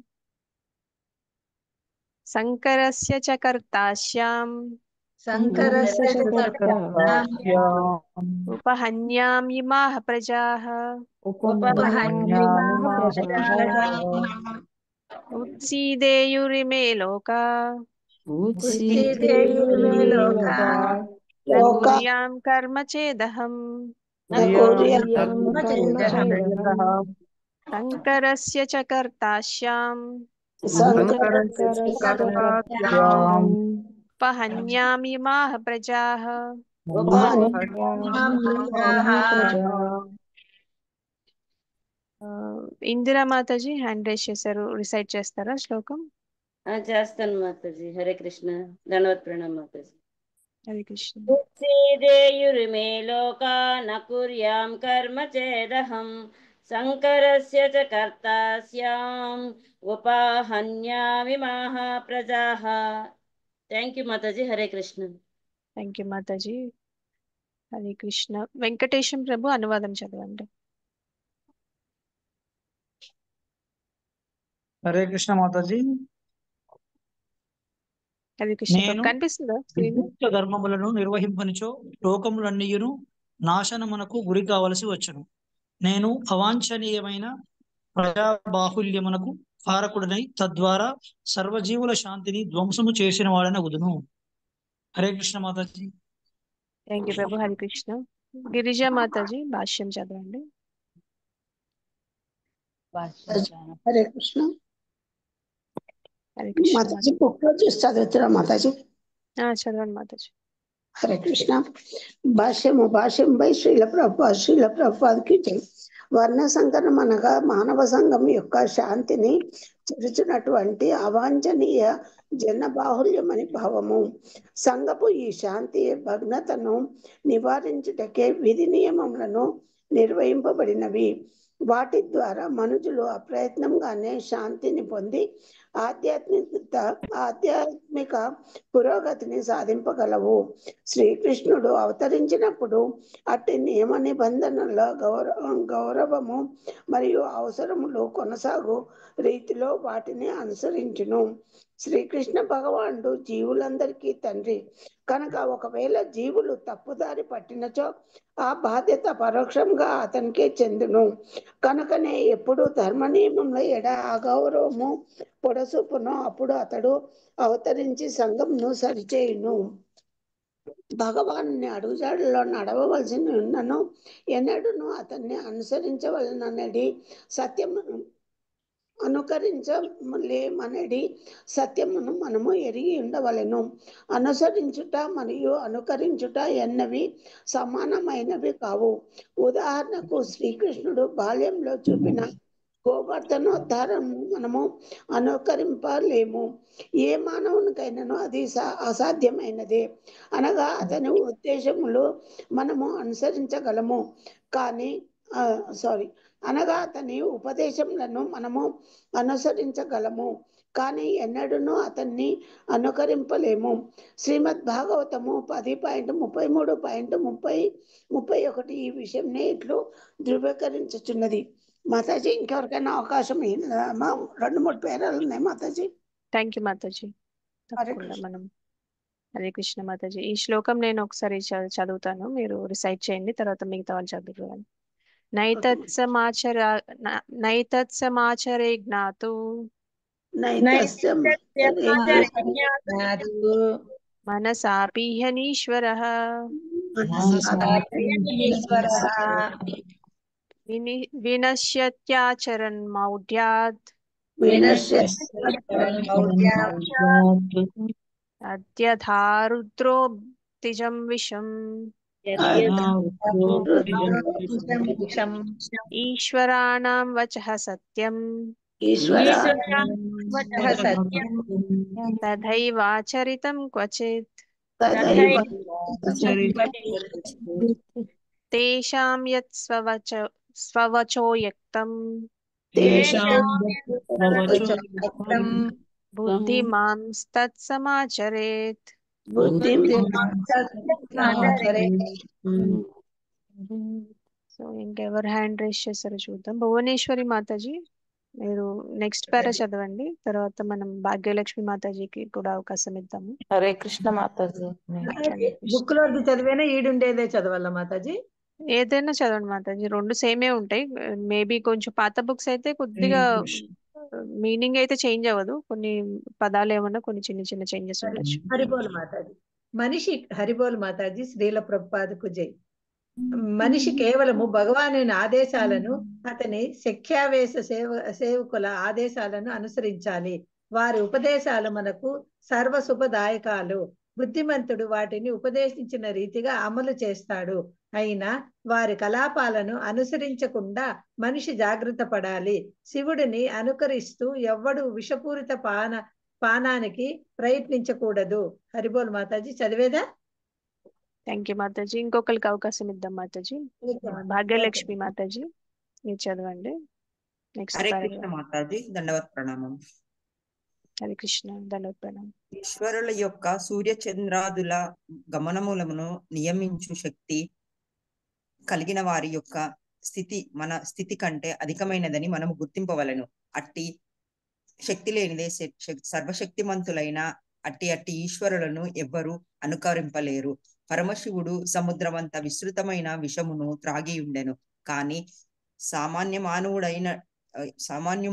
సంకరస్య చ కర్తాస్యాం సంకరస్య చ కర్త. ఉపహన్యామిమాః ప్రజాః. ఉపహన్యామిమాః ప్రజాః. ఉత్సీదేయురిమే లోకా ఉత్సీదేయురిమే లోకా న కుర్యాం కర్మ చేదహం. న కుర్యాం కర్మ చేదహం. సంకరస్య చ కర్తాస్యాం సంకరస్య చ కర్తాస్యాం ఉపహన్యామిమాః ప్రజాః. ఉపహన్యామిమాః ప్రజాః. ఇందిరా మాతాజీ హ్యాండ్ రైజ్ చేశారు, రిసైట్ చేస్తారా శ్లోకం? చేస్తాను మాతాజీ. హరే కృష్ణ. ధన్యవాద ప్రణామ్ మాతాజీ. హరే కృష్ణ. ఉత్సీదేయురిమే లోకా న కుర్యాం కర్మ చేదహం. సంకరస్య చ కర్తాస్యాం ఉపహన్యామిమాః ప్రజాః. థ్యాంక్ యూ మాతాజీ. హరే కృష్ణ. థ్యాంక్ యూ మాతాజీ. హరే కృష్ణ. వెంకటేశం ప్రభు అనువాదం చదవండి. హరే కృష్ణ మాతాజీ. హరే కృష్ణ నేను కనిపిస్తుందా స్క్రీన్? విద్యుక్త ధర్మములను నిర్వహింపనిచో లోకములన్నీయును నాశనమునకు గురి కావలసి వచ్చును. నేను అవాంఛనీయమైన ప్రజాబాహుల్యమునకు కారకుడనై తద్వారా సర్వజీవుల శాంతిని ధ్వంసము చేసిన వాడనగుదును. హరే కృష్ణ మాతాజీ. థ్యాంక్ యూ ప్రభు. హరే కృష్ణ. గిరిజా మాతాజీ భాష్యం చదవండి. హరే కృష్ణ. హరే కృష్ణ మాతాజీ బుక్ లో చూసి చదువుతున్నా మాతాజీ. చదవండి మాతాజీ. హరే కృష్ణ. భాష్యం బై శ్రీల ప్రభుపాదకి జై. వర్ణ సంకరం అనగా మానవ సంఘం యొక్క శాంతిని చెరుచున్నటువంటి అవాంఛనీయ జన బాహుల్యమని భావము. సంఘపు ఈ శాంతి భగ్నతను నివారించుటకే విధి నియమములను నిర్వహింపబడినవి. వాటి ద్వారా మనుషులు అప్రయత్నంగానే శాంతిని పొంది ఆధ్యాత్మిక పురోగతిని సాధింపగలవు. శ్రీకృష్ణుడు అవతరించినప్పుడు అట్టి నియమ నిబంధనల గౌరవము మరియు అవసరములు కొనసాగు రీతిలో వాటిని అనుసరించును. శ్రీకృష్ణ భగవానుడు జీవులందరికీ తండ్రి కనుక ఒకవేళ జీవులు తప్పుదారి పట్టినచో ఆ బాధ్యత పరోక్షంగా అతనికే చెందును. కనుకనే ఎప్పుడు ధర్మ నియమంలో అగౌరవము పొడసూపును అప్పుడు అతడు అవతరించి సంఘంను సరిచేయును. భగవాను అడుగుజాడలో నడవవలసి ఉన్నను ఎన్నడూను అతన్ని అనుసరించవలనడి సత్యమును అనుకరించలేమనడి సత్యమును మనము ఎరిగి ఉండవలెను. అనుసరించుట మరియు అనుకరించుట ఎన్నవి సమానమైనవి కావు. ఉదాహరణకు శ్రీకృష్ణుడు బాల్యంలో చూపిన గోవర్ధనోద్ధారము మనము అనుకరింపలేము. ఏ మానవునికైనాను అది అసాధ్యమైనదే. అనగా అతని ఉద్దేశములు మనము అనుసరించగలము కానీ అనగా అతని ఉపదేశములను మనము అనుసరించగలము కానీ ఎన్నడూను అతన్ని అనుకరింపలేము. శ్రీమద్ భాగవతము 10.33.31 ఈ విషయంనే ఇట్లు ధృవీకరించుచున్నది. మాతాజీ ఇంకెవరికైనా అవకాశం 2-3 పేరాలు ఉన్నాయి మాతాజీ. Thank you Mataji. తప్పకుండా మనం హరే కృష్ణ మాతాజీ. ఈ శ్లోకం నేను ఒకసారి చదువుతాను, మీరు రిసైట్ చేయండి, తర్వాత మిగతా వాళ్ళు చదువుకోవాలి. నైతత్సమాచరే జ్ఞాతు మనసాపీహనీశ్వరః వినశ్యత్యాచరన్ మౌఢ్యాత్ అద్యథారుద్రో తిజం విషం ఈశ్వరాణం వచః సత్యం తథైవాచరితం క్వచిత్ తేషాం యత్ స్వవచోయక్తం బుద్ధిమాంస్తత్సమాచరేత్. సో ఇంకెవరు హ్యాండ్ రేస్ చేస్తారో చూద్దాం. భువనేశ్వరి మాతాజీ మీరు నెక్స్ట్ పేరా చదవండి, తర్వాత మనం భాగ్యలక్ష్మి మాతాజీకి కూడా అవకాశం ఇద్దాము. హరే కృష్ణ మాతాజీ. బుక్ లో చదివేనా ఈడుండేదే చదవాలా మాతాజీ? ఏదైనా చదవండి మాతాజీ, రెండు సేమే ఉంటాయి. మేబీ కొంచెం పాత బుక్స్ అయితే కొద్దిగా మీనింగ్ అయితే చేంజ్ అవ్వదు, కొన్ని పదాలు ఏమన్నా కొన్ని చిన్న చిన్న చేంజెస్ ఉండొచ్చు. హరిబోల్ మాతాజీ. హరిబోల్ మాతాజీ. శ్రీల ప్రభుపాదకు జై. మనిషి కేవలము భగవాను ఆదేశాలను అతని శక్యావేశ సేవకుల ఆదేశాలను అనుసరించాలి. వారి ఉపదేశాలు మనకు సర్వశుభదాయకాలు. బుద్ధిమంతుడు వాటిని ఉపదేశించిన రీతిగా అమలు చేస్తాడు. అయినా వారి కలాపాలను అనుసరించకుండా మనిషి జాగ్రత్త పడాలి. శివుడిని అనుకరిస్తూ ఎవ్వడు విషపూరిత పానానికి ప్రయత్నించకూడదు. హరిబోల్ మాతాజీ. చదివేదా? థ్యాంక్ యూ మాతాజీ. ఇంకొకరికి అవకాశం ఇద్దాం మాతాజీ. భాగ్యలక్ష్మి మాతాజీ మీరు చదవండి నెక్స్ట్. హరే కృష్ణ మాతాజీ. దండవత్ ప్రణామం. హరే కృష్ణ. దండవత్ ప్రణామం. ఈశ్వరుల యొక్క సూర్యచంద్రాదుల గమనములను నియమించు శక్తి కలిగిన వారి యొక్క స్థితి మన స్థితి కంటే అధికమైనదని మనము గుర్తింపవలను. అట్టి శక్తి లేనిదే సర్వశక్తిమంతులైన అట్టి ఈశ్వరులను ఎవ్వరూ అనుకరింపలేరు. పరమశివుడు సముద్రమంత విస్తృతమైన విషమును త్రాగి ఉండెను. కాని సామాన్య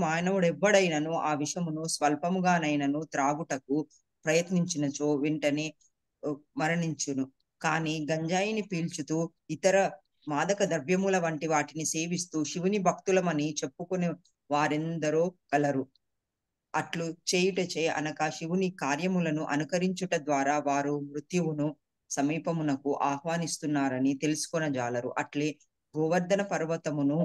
మానవుడెవ్వడైనను ఆ విషమును స్వల్పముగానైనను త్రాగుటకు ప్రయత్నించినచో వెంటనే మరణించును. కాని గంజాయిని పీల్చుతూ ఇతర మాదక ద్రవ్యముల వంటి వాటిని సేవిస్తూ శివుని భక్తులమని చెప్పుకునే వారెందరో కలరు. అట్లు చేయుటచే అనగా శివుని కార్యములను అనుకరించుట ద్వారా వారు మృత్యువును సమీపమునకు ఆహ్వానిస్తున్నారని తెలుసుకొనజాలరు. అట్లే గోవర్ధన పర్వతమును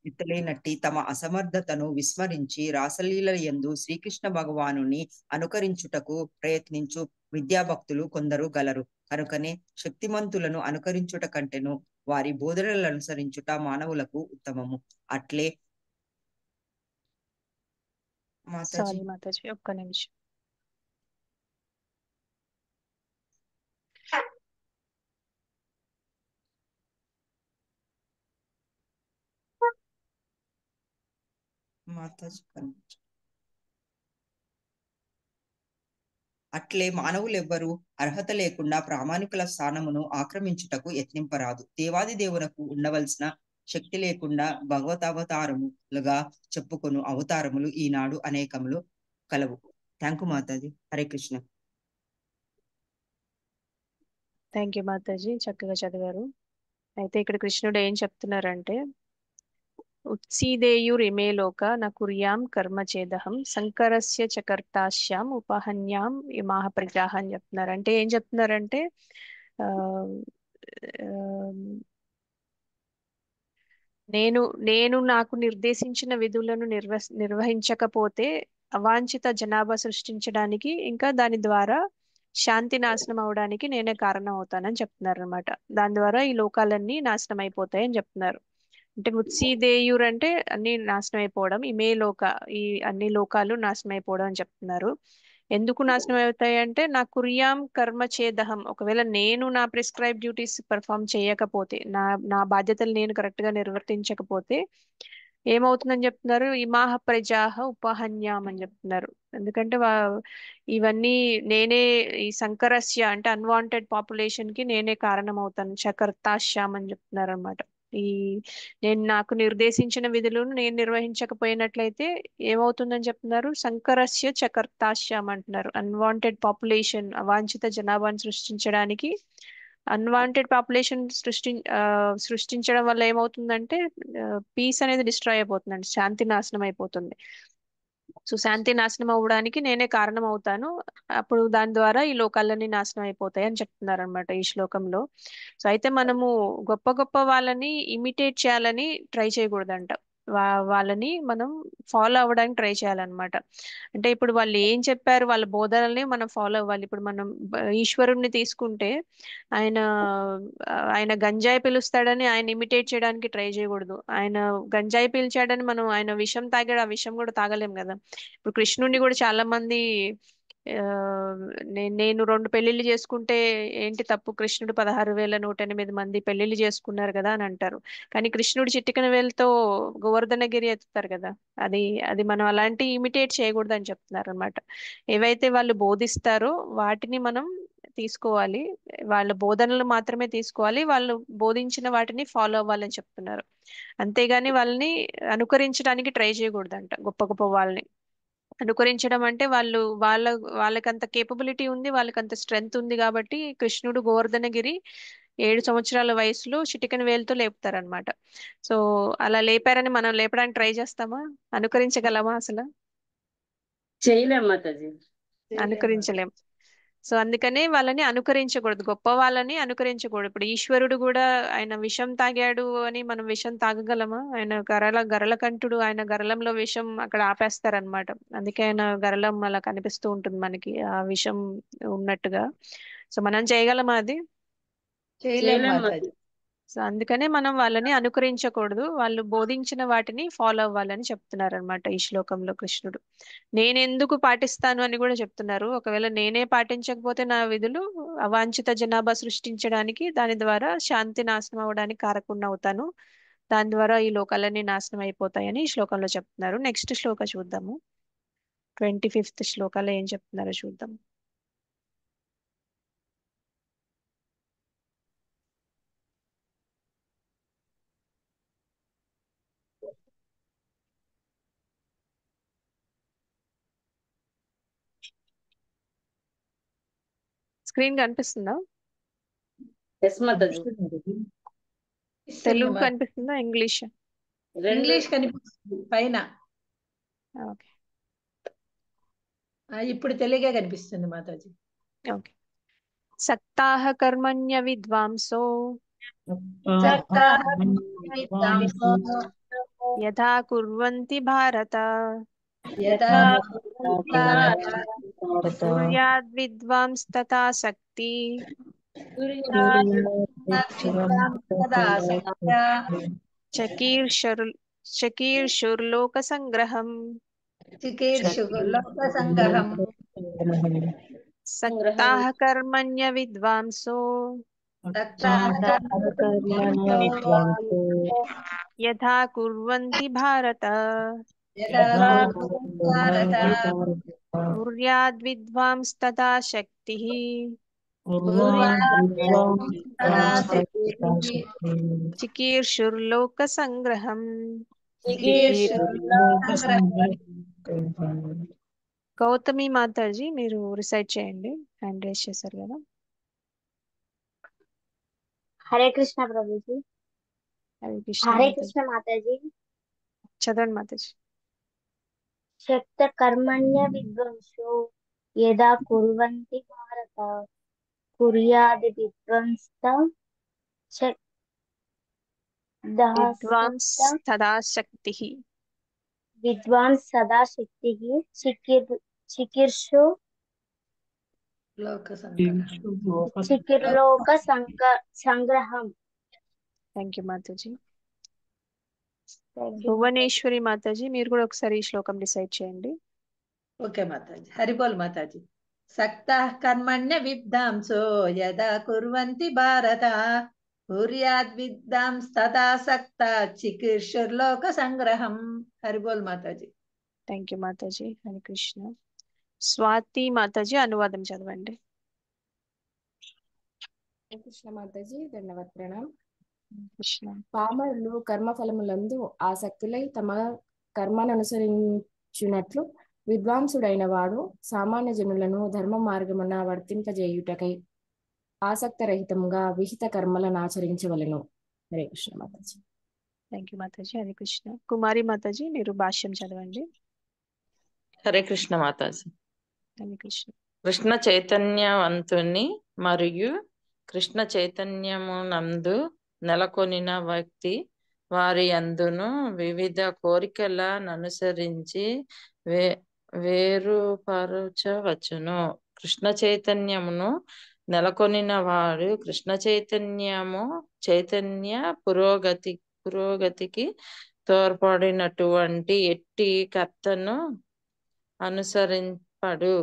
ఎత్తలేనట్టి తమ అసమర్థతను విస్మరించి రాసలీల యందు శ్రీకృష్ణ భగవానుని అనుకరించుటకు ప్రయత్నించు విద్యాభక్తులు కొందరు గలరు. కనుకనే శక్తిమంతులను అనుకరించుట కంటెను వారి బోధనలను అనుసరించుట మానవులకు ఉత్తమము. అట్లే మాతాజీ సారీ మాతాజీ, ఒక్క నిమిషం. మాతాజీ అట్లే మానవులెవ్వరూ అర్హత లేకుండా ప్రామాణికుల స్థానమును ఆక్రమించుటకు యత్నింపరాదు. దేవాది దేవునకు ఉండవలసిన శక్తి లేకుండా భగవతావతారములుగా చెప్పుకొను అవతారములు ఈనాడు అనేకములు కలవు. థ్యాంక్ యూ మాతాజీ. హరే కృష్ణ. థ్యాంక్ యూ మాతాజీ, చక్కగా చదివారు. అయితే ఇక్కడ కృష్ణుడు ఏం చెప్తున్నారంటే, ఉత్సీదేయురిమే లోక న కుర్యాం కర్మ చేదహం సంకరస్య చకర్తాశ్యాం ఉపహన్యాం ఇమాహ ప్రజాహ అని చెప్తున్నారు. అంటే ఏం చెప్తున్నారంటే ఆ నేను నాకు నిర్దేశించిన విధులను నిర్వహించకపోతే అవాంఛిత జనాభా సృష్టించడానికి ఇంకా దాని ద్వారా శాంతి నాశనం అవడానికి నేనే కారణం అవుతానని చెప్తున్నారు అనమాట. దాని ద్వారా ఈ లోకాలన్నీ నాశనం అయిపోతాయని చెప్తున్నారు. అంటే ఉత్సీదేయుర్ అంటే అన్ని నాశనం అయిపోవడం, ఇమే లోక ఈ అన్ని లోకాలు నాశనం అయిపోవడం అని చెప్తున్నారు. ఎందుకు నాశనం అవుతాయి అంటే నా కుర్యాం కర్మ చేదహం, ఒకవేళ నేను నా ప్రిస్క్రైబ్ డ్యూటీస్ పర్ఫామ్ చేయకపోతే, నా బాధ్యతలు నేను కరెక్ట్ గా నిర్వర్తించకపోతే ఏమవుతుందని చెప్తున్నారు. ఇమాహ ప్రజాహ ఉపహన్యాం అని చెప్తున్నారు. ఎందుకంటే ఇవన్నీ నేనే ఈ సంకరస్య అంటే అన్వాంటెడ్ పాపులేషన్ కి నేనే కారణం అవుతాను. చకర్తాశ్యాం అని చెప్తున్నారు అనమాట. నేను నాకు నిర్దేశించిన విధులను నేను నిర్వహించకపోయినట్లయితే ఏమవుతుందని చెప్తున్నారు. సంకరస్య చకర్తాశ్యాం అంటున్నారు. అన్వాంటెడ్ పాపులేషన్, అవాంఛిత జనాభాను సృష్టించడానికి అన్వాంటెడ్ పాపులేషన్ సృష్టించడం వల్ల ఏమవుతుందంటే పీస్ అనేది డిస్ట్రాయ్ అయిపోతుందండి, శాంతి నాశనం అయిపోతుంది. సో శాంతి నాశనం అవ్వడానికి నేనే కారణం అవుతాను. అప్పుడు దాని ద్వారా ఈ లోకాలన్నీ నాశనం అయిపోతాయి అని చెప్తున్నారు అనమాట ఈ శ్లోకంలో. సో అయితే మనము గొప్ప గొప్ప వాళ్ళని ఇమిటేట్ చేయాలని ట్రై చేయకూడదంట. వాళ్ళని మనం ఫాలో అవ్వడానికి ట్రై చేయాలన్నమాట. అంటే ఇప్పుడు వాళ్ళు ఏం చెప్పారు, వాళ్ళ బోధనల్ని మనం ఫాలో అవ్వాలి. ఇప్పుడు మనం ఈశ్వరుణ్ణి తీసుకుంటే ఆయన ఆయన గంజాయి పిలుస్తాడని ఆయన ఇమిటేట్ చేయడానికి ట్రై చేయకూడదు. ఆయన గంజాయి పీల్చాడని మనం ఆయన విషం తాగాడు, ఆ విషం కూడా తాగలేం కదా. ఇప్పుడు కృష్ణుడిని కూడా చాలా మంది నేను 2 పెళ్లిళ్ళు చేసుకుంటే ఏంటి తప్పు, కృష్ణుడు 16,108 మంది పెళ్లిళ్ళు చేసుకున్నారు కదా అని అంటారు. కానీ కృష్ణుడు చిటికెన వేలుతో గోవర్ధనగిరి ఎత్తుతారు కదా. అది అది మనం అలాంటి ఇమిటేట్ చేయకూడదు అని చెప్తున్నారు అనమాట. ఏవైతే వాళ్ళు బోధిస్తారో వాటిని మనం తీసుకోవాలి, వాళ్ళ బోధనలు మాత్రమే తీసుకోవాలి, వాళ్ళు బోధించిన వాటిని ఫాలో అవ్వాలని చెప్తున్నారు. అంతేగాని వాళ్ళని అనుకరించడానికి ట్రై చేయకూడదంట. గొప్ప గొప్ప వాళ్ళని అనుకరించడం అంటే వాళ్ళకంత కేపబిలిటీ ఉంది, వాళ్ళకంత స్ట్రెంగ్త్ ఉంది కాబట్టి కృష్ణుడు గోవర్ధనగిరి 7 సంవత్సరాల వయసులో చిటికెన వేలుతో లేపుతారనమాట. సో అలా లేపారని మనం లేపడానికి ట్రై చేస్తామా? అనుకరించగలమా? అసలు చేయలేం మాతాజీ. అనుకరించలేం. సో అందుకనే వాళ్ళని అనుకరించకూడదు, గొప్ప వాళ్ళని అనుకరించకూడదు. ఇప్పుడు ఈశ్వరుడు కూడా ఆయన విషం తాగాడు అని మనం విషం తాగగలమా? ఆయన గరళకంఠుడు, ఆయన గరళంలో విషం అక్కడ ఆపేస్తారనమాట. అందుకే ఆయన గరళం అలా కనిపిస్తూ ఉంటుంది మనకి ఆ విషం ఉన్నట్టుగా. సో మనం చేయగలమా అది? చేయలేం మాతాజీ. సో అందుకనే మనం వాళ్ళని అనుకరించకూడదు, వాళ్ళు బోధించిన వాటిని ఫాలో అవ్వాలని చెప్తున్నారు అనమాట ఈ శ్లోకంలో కృష్ణుడు. నేనెందుకు పాటిస్తాను అని కూడా చెప్తున్నారు. ఒకవేళ నేనే పాటించకపోతే నా విధులు అవాంఛిత జనాభా సృష్టించడానికి, దాని ద్వారా శాంతి నాశనం అవడానికి కారకుండా అవుతాను. దాని ద్వారా ఈ లోకాలన్నీ నాశనం అయిపోతాయని ఈ శ్లోకంలో చెప్తున్నారు. నెక్స్ట్ శ్లోక చూద్దాము. 25th శ్లోకాలో ఏం చెప్తున్నారో చూద్దాం. స్క్రీన్ కనిపిస్తుందా? ఎస్ మాతాజీ. తెలుగు కనిపిస్తుందా ఇంగ్లీష్? ఇంగ్లీష్ కనిపిస్తుంది పైన. ఓకే ఇప్పుడు తెలుగే కనిపిస్తుంది మాతాజీ. ఓకే. సక్తాః కర్మణ్య విద్వాంసో యథా కుర్వంతి భారత కుర్యాద్ విద్వాంస్ తథా శక్తి చకీర్షుర్లోక సంగ్రహం. సక్తాః కర్మణ్య విద్వాంసో యథా కుర్వంతి భారత కుర్యాద్ విద్వాంస్ తథా శక్తి చికీర్షుర్లోక సంగ్రహం. గౌతమి మాతాజీ మీరు రిసైడ్ చేయండి, హ్యాండ్ రేస్ చేశారు కదా. హరే కృష్ణ ప్రభుజీ. హరే కృష్ణ హరే మాతాజీ. కృష్ణ మాతాజీ. చదవండి మాతాజీ. శక్త కర్మణ్య విద్వంసో యదా కుర్వంతి భారత కుర్యాది విద్వంస్త విద్వాంస్ తదా శక్తి విద్వాంస్ సదా శక్తి చికీర్షు చికిర్లోక సంగ్రహం. థ్యాంక్ యూ మాతాజీ. భువనేశ్వరి మాతాజీ మీరు కూడా ఒకసారి ఈ శ్లోకం డిసైడ్ చేయండి. ఓకే మాతాజీ. హరిబోల్ మాతాజీ. సక్తాః కర్మణ్య విద్వాంసో యదా కుర్వంతి భారత కుర్యాద్ విద్వాంస్ తథా సక్త చికీర్షుర్లోక సంగ్రహం. హరిబోల్ మాతాజీ. థ్యాంక్ యూ మాతాజీ. హరే కృష్ణ. స్వాతి మాతాజీ అనువాదం చదవండి. కృష్ణ మాతాజీ ధన్యవాద ప్రణామ్. కృష్ణ. పామరులు కర్మఫలములందు ఆసక్తులై తమ కర్మను అనుసరించున్నట్లు విద్వాంసుడైన వాడు సామాన్య జనులను ధర్మ మార్గమున వర్తింపజేయుటకై ఆసక్తరహితంగా విహిత కర్మలను ఆచరించవలెను. హరే కృష్ణ మాతాజీ. థ్యాంక్ యూ మాతాజీ. హరే కృష్ణ. కుమారి మాతాజీ మీరు భాష్యం చదవండి. హరే కృష్ణ మాతాజీ. హరే కృష్ణ. కృష్ణ చైతన్యవంతుని మరియు కృష్ణ చైతన్యమునందు నెలకొనిన వ్యక్తి వారి యందును వివిధ కోరికలను అనుసరించి వేరుపరచవచ్చును. కృష్ణ చైతన్యమును నెలకొనిన వాడు కృష్ణ చైతన్య పురోగతికి తోడ్పడినటువంటి ఎట్టి కర్తను అనుసరింపడు.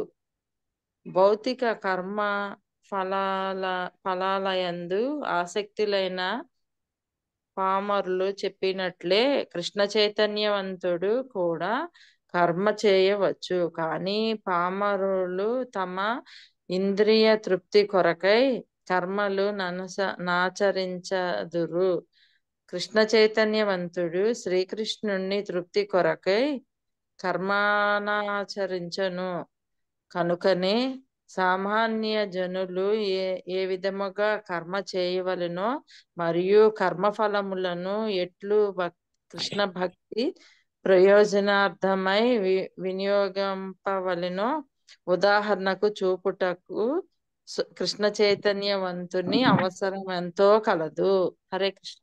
భౌతిక కర్మ ఫలాలయందు ఆసక్తులైన పామరులు చెప్పినట్లే కృష్ణ చైతన్యవంతుడు కూడా కర్మ చేయవచ్చు. కానీ పామరులు తమ ఇంద్రియ తృప్తి కొరకై కర్మలు నాచరించదురు. కృష్ణ చైతన్యవంతుడు శ్రీకృష్ణుని తృప్తి కొరకై కర్మనాచరించను. కనుకనే సామాన్య జనులు ఏ విధముగా కర్మ చేయవలెనో మరియు కర్మఫలములను ఎట్లు కృష్ణ భక్తి ప్రయోజనార్థమై వినియోగింపవలెనో ఉదాహరణకు చూపుటకు కృష్ణ చైతన్యవంతుని అవసరం ఎంతో కలదు. హరే కృష్ణ.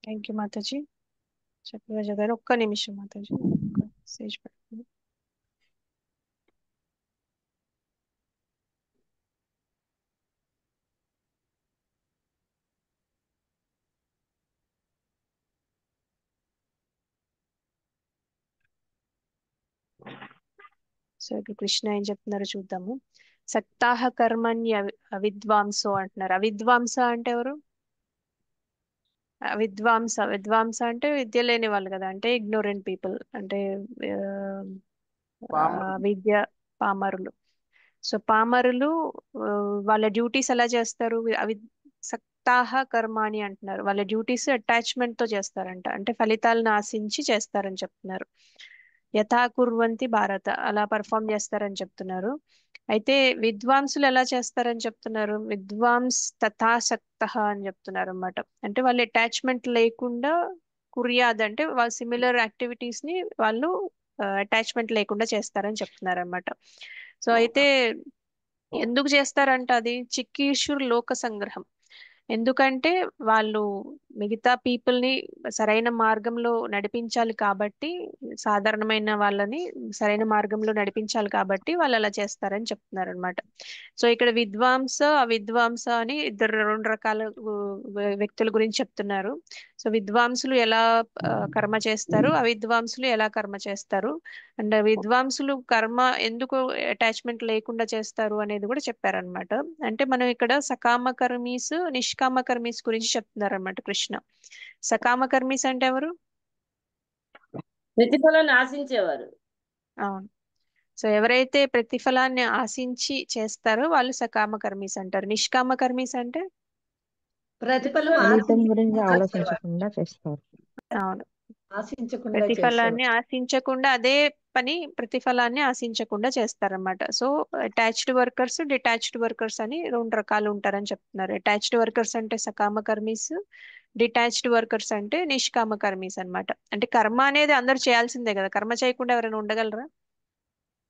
థ్యాంక్ యూ మాతాజీ. చక్కగా చదివారు. ఒక్క నిమిషం మాతాజీ. మెసేజ్ పెడుతుంది. సో ఇప్పుడు కృష్ణ ఏం చెప్తున్నారో చూద్దాము. సక్తాహ కర్మణ్య అవిద్వాంసో అంటున్నారు. అవిద్వాంస అంటే ఎవరు? విద్వాంస అంటే విద్య లేని వాళ్ళు కదా, అంటే ఇగ్నోరెంట్ పీపుల్, అంటే విద్య పామరులు. సో పామరులు వాళ్ళ డ్యూటీస్ ఎలా చేస్తారు? అవి సక్తాహ కర్మాణి అంటున్నారు. వాళ్ళ డ్యూటీస్ అటాచ్మెంట్ తో చేస్తారంట, అంటే ఫలితాలను ఆశించి చేస్తారని చెప్తున్నారు. యథా కుర్వంతి భారత, అలా పర్ఫామ్ చేస్తారని చెప్తున్నారు. అయితే విద్వాంసులు ఎలా చేస్తారని చెప్తున్నారు? విద్వాంస్ తథాసక్త అని చెప్తున్నారు అన్నమాట. అంటే వాళ్ళు అటాచ్మెంట్ లేకుండా కుర్యాద్, అంటే వాళ్ళ సిమిలర్ యాక్టివిటీస్ ని వాళ్ళు అటాచ్మెంట్ లేకుండా చేస్తారని చెప్తున్నారు అన్నమాట. సో అయితే ఎందుకు చేస్తారంట అది? చిక్కీషుర్ లోక సంగ్రహం. ఎందుకంటే వాళ్ళు మిగతా పీపుల్ ని సరైన మార్గంలో నడిపించాలి కాబట్టి, సాధారణమైన వాళ్ళని సరైన మార్గంలో నడిపించాలి కాబట్టి వాళ్ళు అలా చేస్తారని చెప్తున్నారు అనమాట. సో ఇక్కడ అవిద్వాంస అని రెండు రకాల వ్యక్తుల గురించి చెప్తున్నారు. సో విద్వాంసులు ఎలా కర్మ చేస్తారు, అవిద్వాంసులు ఎలా కర్మ చేస్తారు, అండ్ విద్వాంసులు కర్మ ఎందుకు అటాచ్మెంట్ లేకుండా చేస్తారు అనేది కూడా చెప్పారనమాట. అంటే మనం ఇక్కడ సకామ కర్మీస్, నిష్కామ కర్మీస్ గురించి చెప్తున్నారు అనమాట కృష్ణ. సకామ కర్మీస్ అంటే ఎవరు? ప్రతిఫలాన్ని ఆశించేవారు. అవును. సో ఎవరైతే ప్రతిఫలాన్ని ఆశించి చేస్తారో వాళ్ళు సకామ కర్మీస్ అంటారు. నిష్కామ కర్మీస్ అంటే ప్రతిఫలం ఫలితం గురించి ఆలోచించకుండా చేస్తారు. అవును, ఆశించకుండా ప్రతిఫలాన్ని చేసేవారు. ఆశించకుండా, అదే పని ప్రతిఫలాన్ని ఆశించకుండా చేస్తారన్నమాట. So attached workers, detached workers అని రెండు రకాలు ఉంటారని చెప్తున్నారు. అటాచ్డ్ వర్కర్స్ అంటే సకామ కర్మీస్, డిటాచ్డ్ వర్కర్స్ అంటే నిష్కామ కర్మీస్ అన్నమాట. అంటే కర్మ అనేది అందరూ చేయాల్సిందే కదా, కర్మ చేయకుండా ఎవరైనా ఉండగలరా?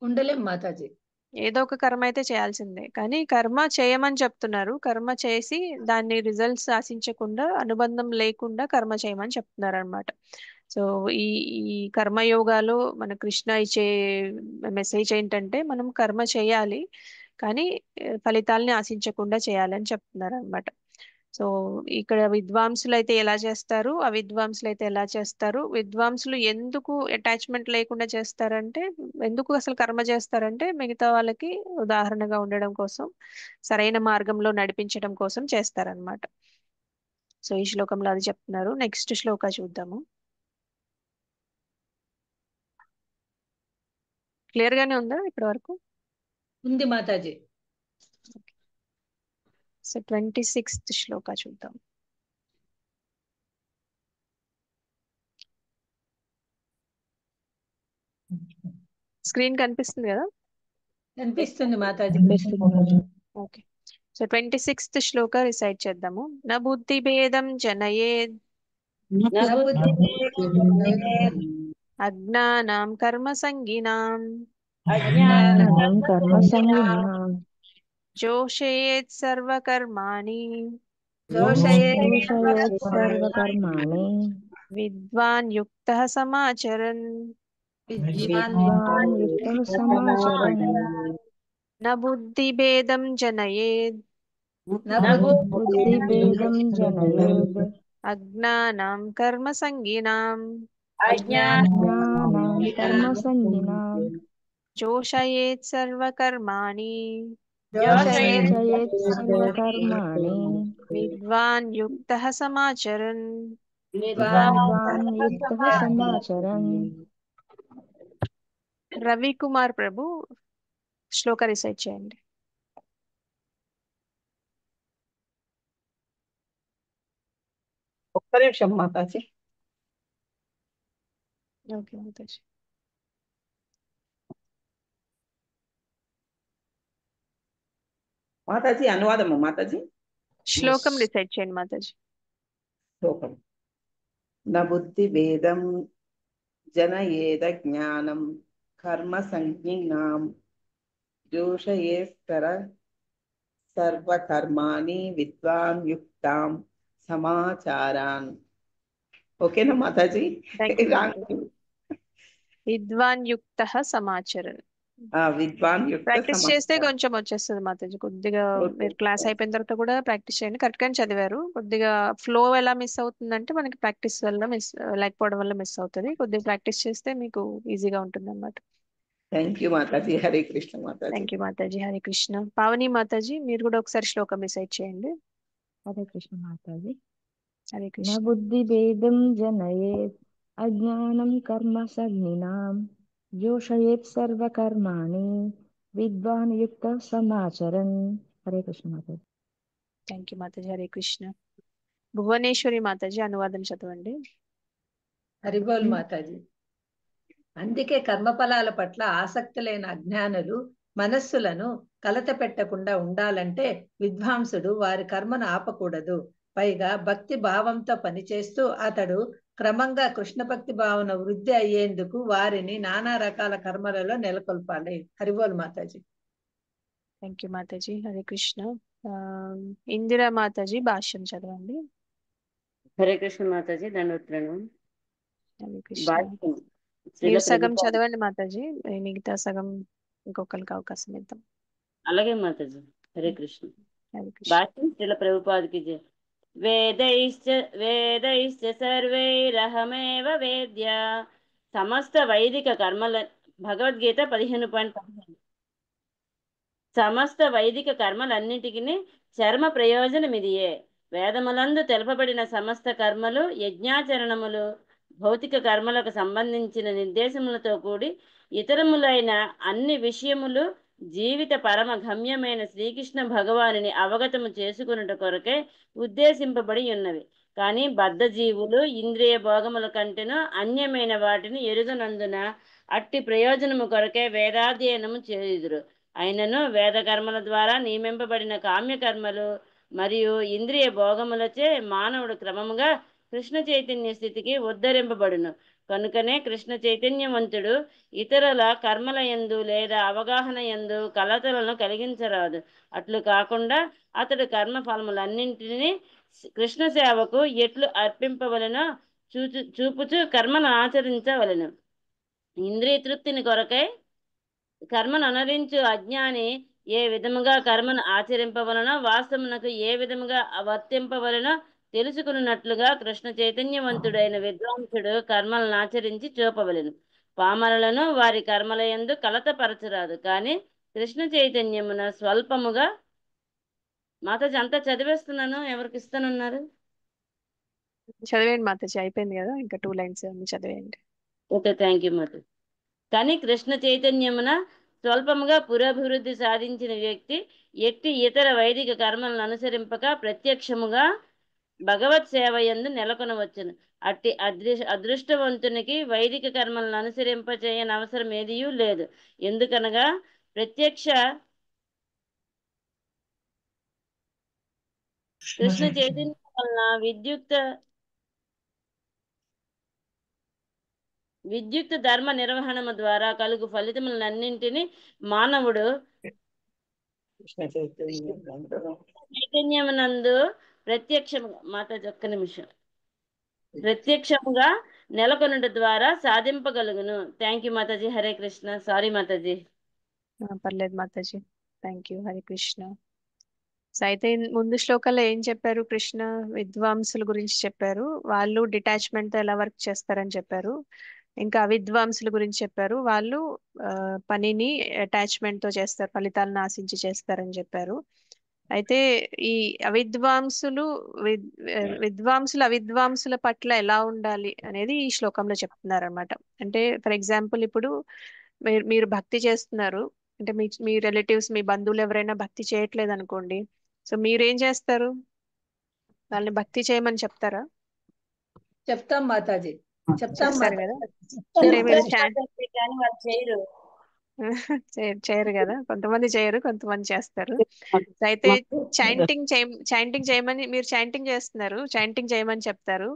ఉండలేం మాతాజీ. ఏదో ఒక కర్మ అయితే చేయాల్సిందే, కానీ కర్మ చేయమని చెప్తున్నారు. కర్మ చేసి దాన్ని రిజల్ట్స్ ఆశించకుండా, అనుబంధం లేకుండా కర్మ చేయమని చెప్తున్నారు అనమాట. సో ఈ ఈ కర్మయోగాలో మన కృష్ణ ఇచ్చే మెసేజ్ ఏంటంటే మనం కర్మ చేయాలి, కానీ ఫలితాలని ఆశించకుండా చేయాలని చెప్తున్నారు అనమాట. సో ఇక్కడ విద్వాంసులు అయితే ఎలా చేస్తారు, అవిద్వాంసులు అయితే ఎలా చేస్తారు? విద్వాంసులు ఎందుకు అటాచ్మెంట్ లేకుండా చేస్తారంటే, ఎందుకు అసలు కర్మ చేస్తారంటే మిగతా వాళ్ళకి ఉదాహరణగా ఉండడం కోసం, సరైన మార్గంలో నడిపించడం కోసం చేస్తారనమాట. సో ఈ శ్లోకంలో అది చెప్తున్నారు. నెక్స్ట్ శ్లోక చూద్దాము. క్లియర్ గానే ఉందా ఇప్పటి వరకు? ఉంది మాతాజీ. సో 26th శ్లోక చూద్దాం. స్క్రీన్ కనిపిస్తుంది కదా? కనిపిస్తుంది మాతాజీ. ఓకే. సో 26th శ్లోక రిసైట్ చేద్దాము. న బుద్ధి భేదం జనయేద్ అజ్ఞానం కర్మ సంగినాం జోషయేత్ సర్వకర్మాణి విద్వాన్ యుక్తః సమాచరన్ న బుద్ధి భేదం జనయేద్ అజ్ఞానం కర్మ సంగినాం జోషయేత్ సర్వకర్మాణి విద్వాన్ యుక్తః సమాచరన్. రవి కుమార్ ప్రభు శ్లోక రిసైట్ చేయండి. ఒక్క నిమిషం మాతాజీ. ఓకే మాతాజీ. మాతాజీ అనువాదము మాతాజీ. శ్లోకం రిసైట్ చేయండి మాతాజీ. శ్లోకం. న బుద్ధి భేదం జనయేద జ్ఞానం కర్మ సంజ్ఞాం జోషయేస్తర సర్వకర్మాణి విద్వాన్ యుక్తాం సమాచారాన్. ఓకేనా మాతాజీ? విద్వాన్ యుక్తః సమాచరన్. విద్వాన్ యుక్త ప్రాక్టీస్ చేస్తే కొంచెం వచ్చేస్తుంది మాతాజీ. కొద్దిగా మీరు క్లాస్ అయిపోయిన తర్వాత కూడా ప్రాక్టీస్ చేయండి. కరెక్ట్ గానే చదివారు. కొద్దిగా ఫ్లో ఎలా మిస్ అవుతుందంటే మనకి ప్రాక్టీస్ వల్ల లేకపోవడం వల్ల మిస్ అవుతుంది. కొద్దిగా ప్రాక్టీస్ చేస్తే మీకు ఈజీగా ఉంటుంది అన్నమాట. థ్యాంక్ యూ మాతాజీ. హరే కృష్ణ మాతాజీ. థ్యాంక్ యూ మాతాజీ. హరే కృష్ణ. పావని మాతాజీ మీరు కూడా ఒకసారి శ్లోకం రిసైట్ చేయండి. హరే కృష్ణ మాతాజీ. హరే న కృష్ణ. బుద్ధిభేదం జనయేత్ అజ్ఞానం కర్మ సజ్ఞినాం జోషయేత్ సర్వకర్మాణి విద్వాన్ యుక్త సమాచరన్. హరే కృష్ణ మాతాజీ. థ్యాంక్ యూ మాతాజీ. హరే కృష్ణ. భువనేశ్వరి మాతాజీ అనువాదం చదవండి. హరిబోల్ మాతాజీ. అందుకే కర్మఫలాల పట్ల ఆసక్తి లేని అజ్ఞానులు మనస్సులను కలత పెట్టకుండా ఉండాలంటే విద్వాంసుడు వారి కర్మను ఆపకూడదు. పైగా భక్తి భావంతో పనిచేస్తూ అతడు క్రమంగా కృష్ణ భక్తి భావన వృద్ధి అయ్యేందుకు వారిని నానా రకాల కర్మలలో నెలకొల్పాలి. హరిబోల్ మాతాజీ. థ్యాంక్ యూ మాతాజీ. హరే కృష్ణ. ఇందిరా మాతాజీ భాష్యం చదవండి. హరే కృష్ణ మాతాజీ. దండోత్రణం. హరే కృష్ణ. భాష్యం. శ్రీల మీరు సగం ప్రభుపాద. చదవండి మాతాజీ, మిగతా సగం ఇంకొకరికి అవకాశం ఇద్దాం. అలాగే మాతాజీ. హరే కృష్ణ. హరే కృష్ణ. భాష్యం శ్రీల ప్రభుపాదకి జయ. వేదైశ్చ సర్వైరహమేవ వేద్య. సమస్త వైదిక కర్మల భగవద్గీత 15.15. సమస్త వైదిక కర్మలన్నిటికీ చర్మ ప్రయోజనమిదియే. వేదములందు తెలుపబడిన సమస్త కర్మలు యజ్ఞాచరణములు భౌతిక కర్మలకు సంబంధించిన నిర్దేశములతో కూడి ఇతరములైన అన్ని విషయములు జీవిత పరమ గమ్యమైన శ్రీకృష్ణ భగవానుని అవగతము చేసుకున్నట కొరకే ఉద్దేశింపబడి ఉన్నవి. కానీ బద్ధజీవులు ఇంద్రియ భోగముల కంటేను అన్యమైన వాటిని ఎరుగనందున అట్టి ప్రయోజనము కొరకే వేదాధ్యయనము చేయుదురు. అయినను వేద కర్మల ద్వారా నియమింపబడిన కామ్యకర్మలు మరియు ఇంద్రియ భోగములచే మానవుడు క్రమముగా కృష్ణ చైతన్య స్థితికి ఉద్ధరింపబడును. కనుకనే కృష్ణ చైతన్యవంతుడు ఇతరుల కర్మల యందు లేదా అవగాహన యందు కలతలను కలిగించరాదు. అట్లు కాకుండా అతడు కర్మ ఫలములన్నింటినీ కృష్ణ సేవకు ఎట్లు అర్పింపవలెనో చూపుచూ కర్మను ఆచరించవలెను. ఇంద్రియ తృప్తిని కొరకై కర్మను అనుసరించు అజ్ఞాని ఏ విధముగా కర్మను ఆచరింపవలనో వాస్తవమునకు ఏ విధముగా వర్తింపవలనో తెలుసుకున్నట్లుగా కృష్ణ చైతన్యవంతుడైన విద్వాంసుడు కర్మలను ఆచరించి చూపవలెను. పామరులను వారి కర్మల యందు కలతపరచరాదు. కానీ కృష్ణ చైతన్యమున స్వల్పముగా మాతాజీ అంతా చదివేస్తున్నాను. ఎవరికి ఇస్తానన్నారు? చదివేయండి మాతాజీ, అయిపోయింది కదా, ఇంకా 2 లైన్స్ చదివేయండి. ఓకే, థ్యాంక్ యూ మాతాజీ. కానీ కృష్ణ చైతన్యమున స్వల్పముగా పురోభివృద్ధి సాధించిన వ్యక్తి ఎట్టి ఇతర వైదిక కర్మలను అనుసరింపక ప్రత్యక్షముగా భగవత్ సేవ యందు నెలకొనవచ్చును. అట్టి అదృష్టవంతునికి వైదిక కర్మలను అనుసరింపచేయని అవసరం ఏదియూ లేదు. ఎందుకనగా ప్రత్యక్ష కృష్ణ చైతన్యం వలన విద్యుక్త ధర్మ నిర్వహణము ద్వారా కలుగు ఫలితములన్నింటినీ మానవుడు చైతన్యమునందు ప్రత్యక్షముగా నెలకొనుట ద్వారా సాధింపగలుగును. థ్యాంక్ యూ మాతాజీ. హరే కృష్ణ. సారీ మాతాజీ. పర్లేదు మాతాజీ. Thank you. Hare Krishna. So అయితే ముందు శ్లోకాల్లో ఏం చెప్పారు? కృష్ణ విద్వాంసుల గురించి చెప్పారు, వాళ్ళు డిటాచ్మెంట్ తో ఎలా వర్క్ చేస్తారని చెప్పారు. ఇంకా అవిద్వాంసుల గురించి చెప్పారు, వాళ్ళు పనిని అటాచ్మెంట్ తో చేస్తారు, ఫలితాలను ఆశించి చేస్తారని చెప్పారు. అయితే ఈ అవిద్వాంసులు అవిద్వాంసుల పట్ల ఎలా ఉండాలి అనేది ఈ శ్లోకంలో చెప్తున్నారు అనమాట. అంటే ఫర్ ఎగ్జాంపుల్ ఇప్పుడు మీరు భక్తి చేస్తున్నారు అంటే మీ రిలేటివ్స్, మీ బంధువులు ఎవరైనా భక్తి చేయట్లేదు అనుకోండి, సో మీరేం చేస్తారు? వాళ్ళని భక్తి చేయమని చెప్తారా? చెప్తాం మాతాజీ, చెప్తాం చేస్తారు కదా. మాతాజీ. అంటే మీరు కానీ వాళ్ళు చేయరు. చేయరు కదా, కొంతమంది చేయరు, కొంతమంది చేస్తారు. సో అయితే చాంటింగ్ చేయమని మీరు చాంటింగ్ చేస్తున్నారు, చాంటింగ్ చేయమని చెప్తారు.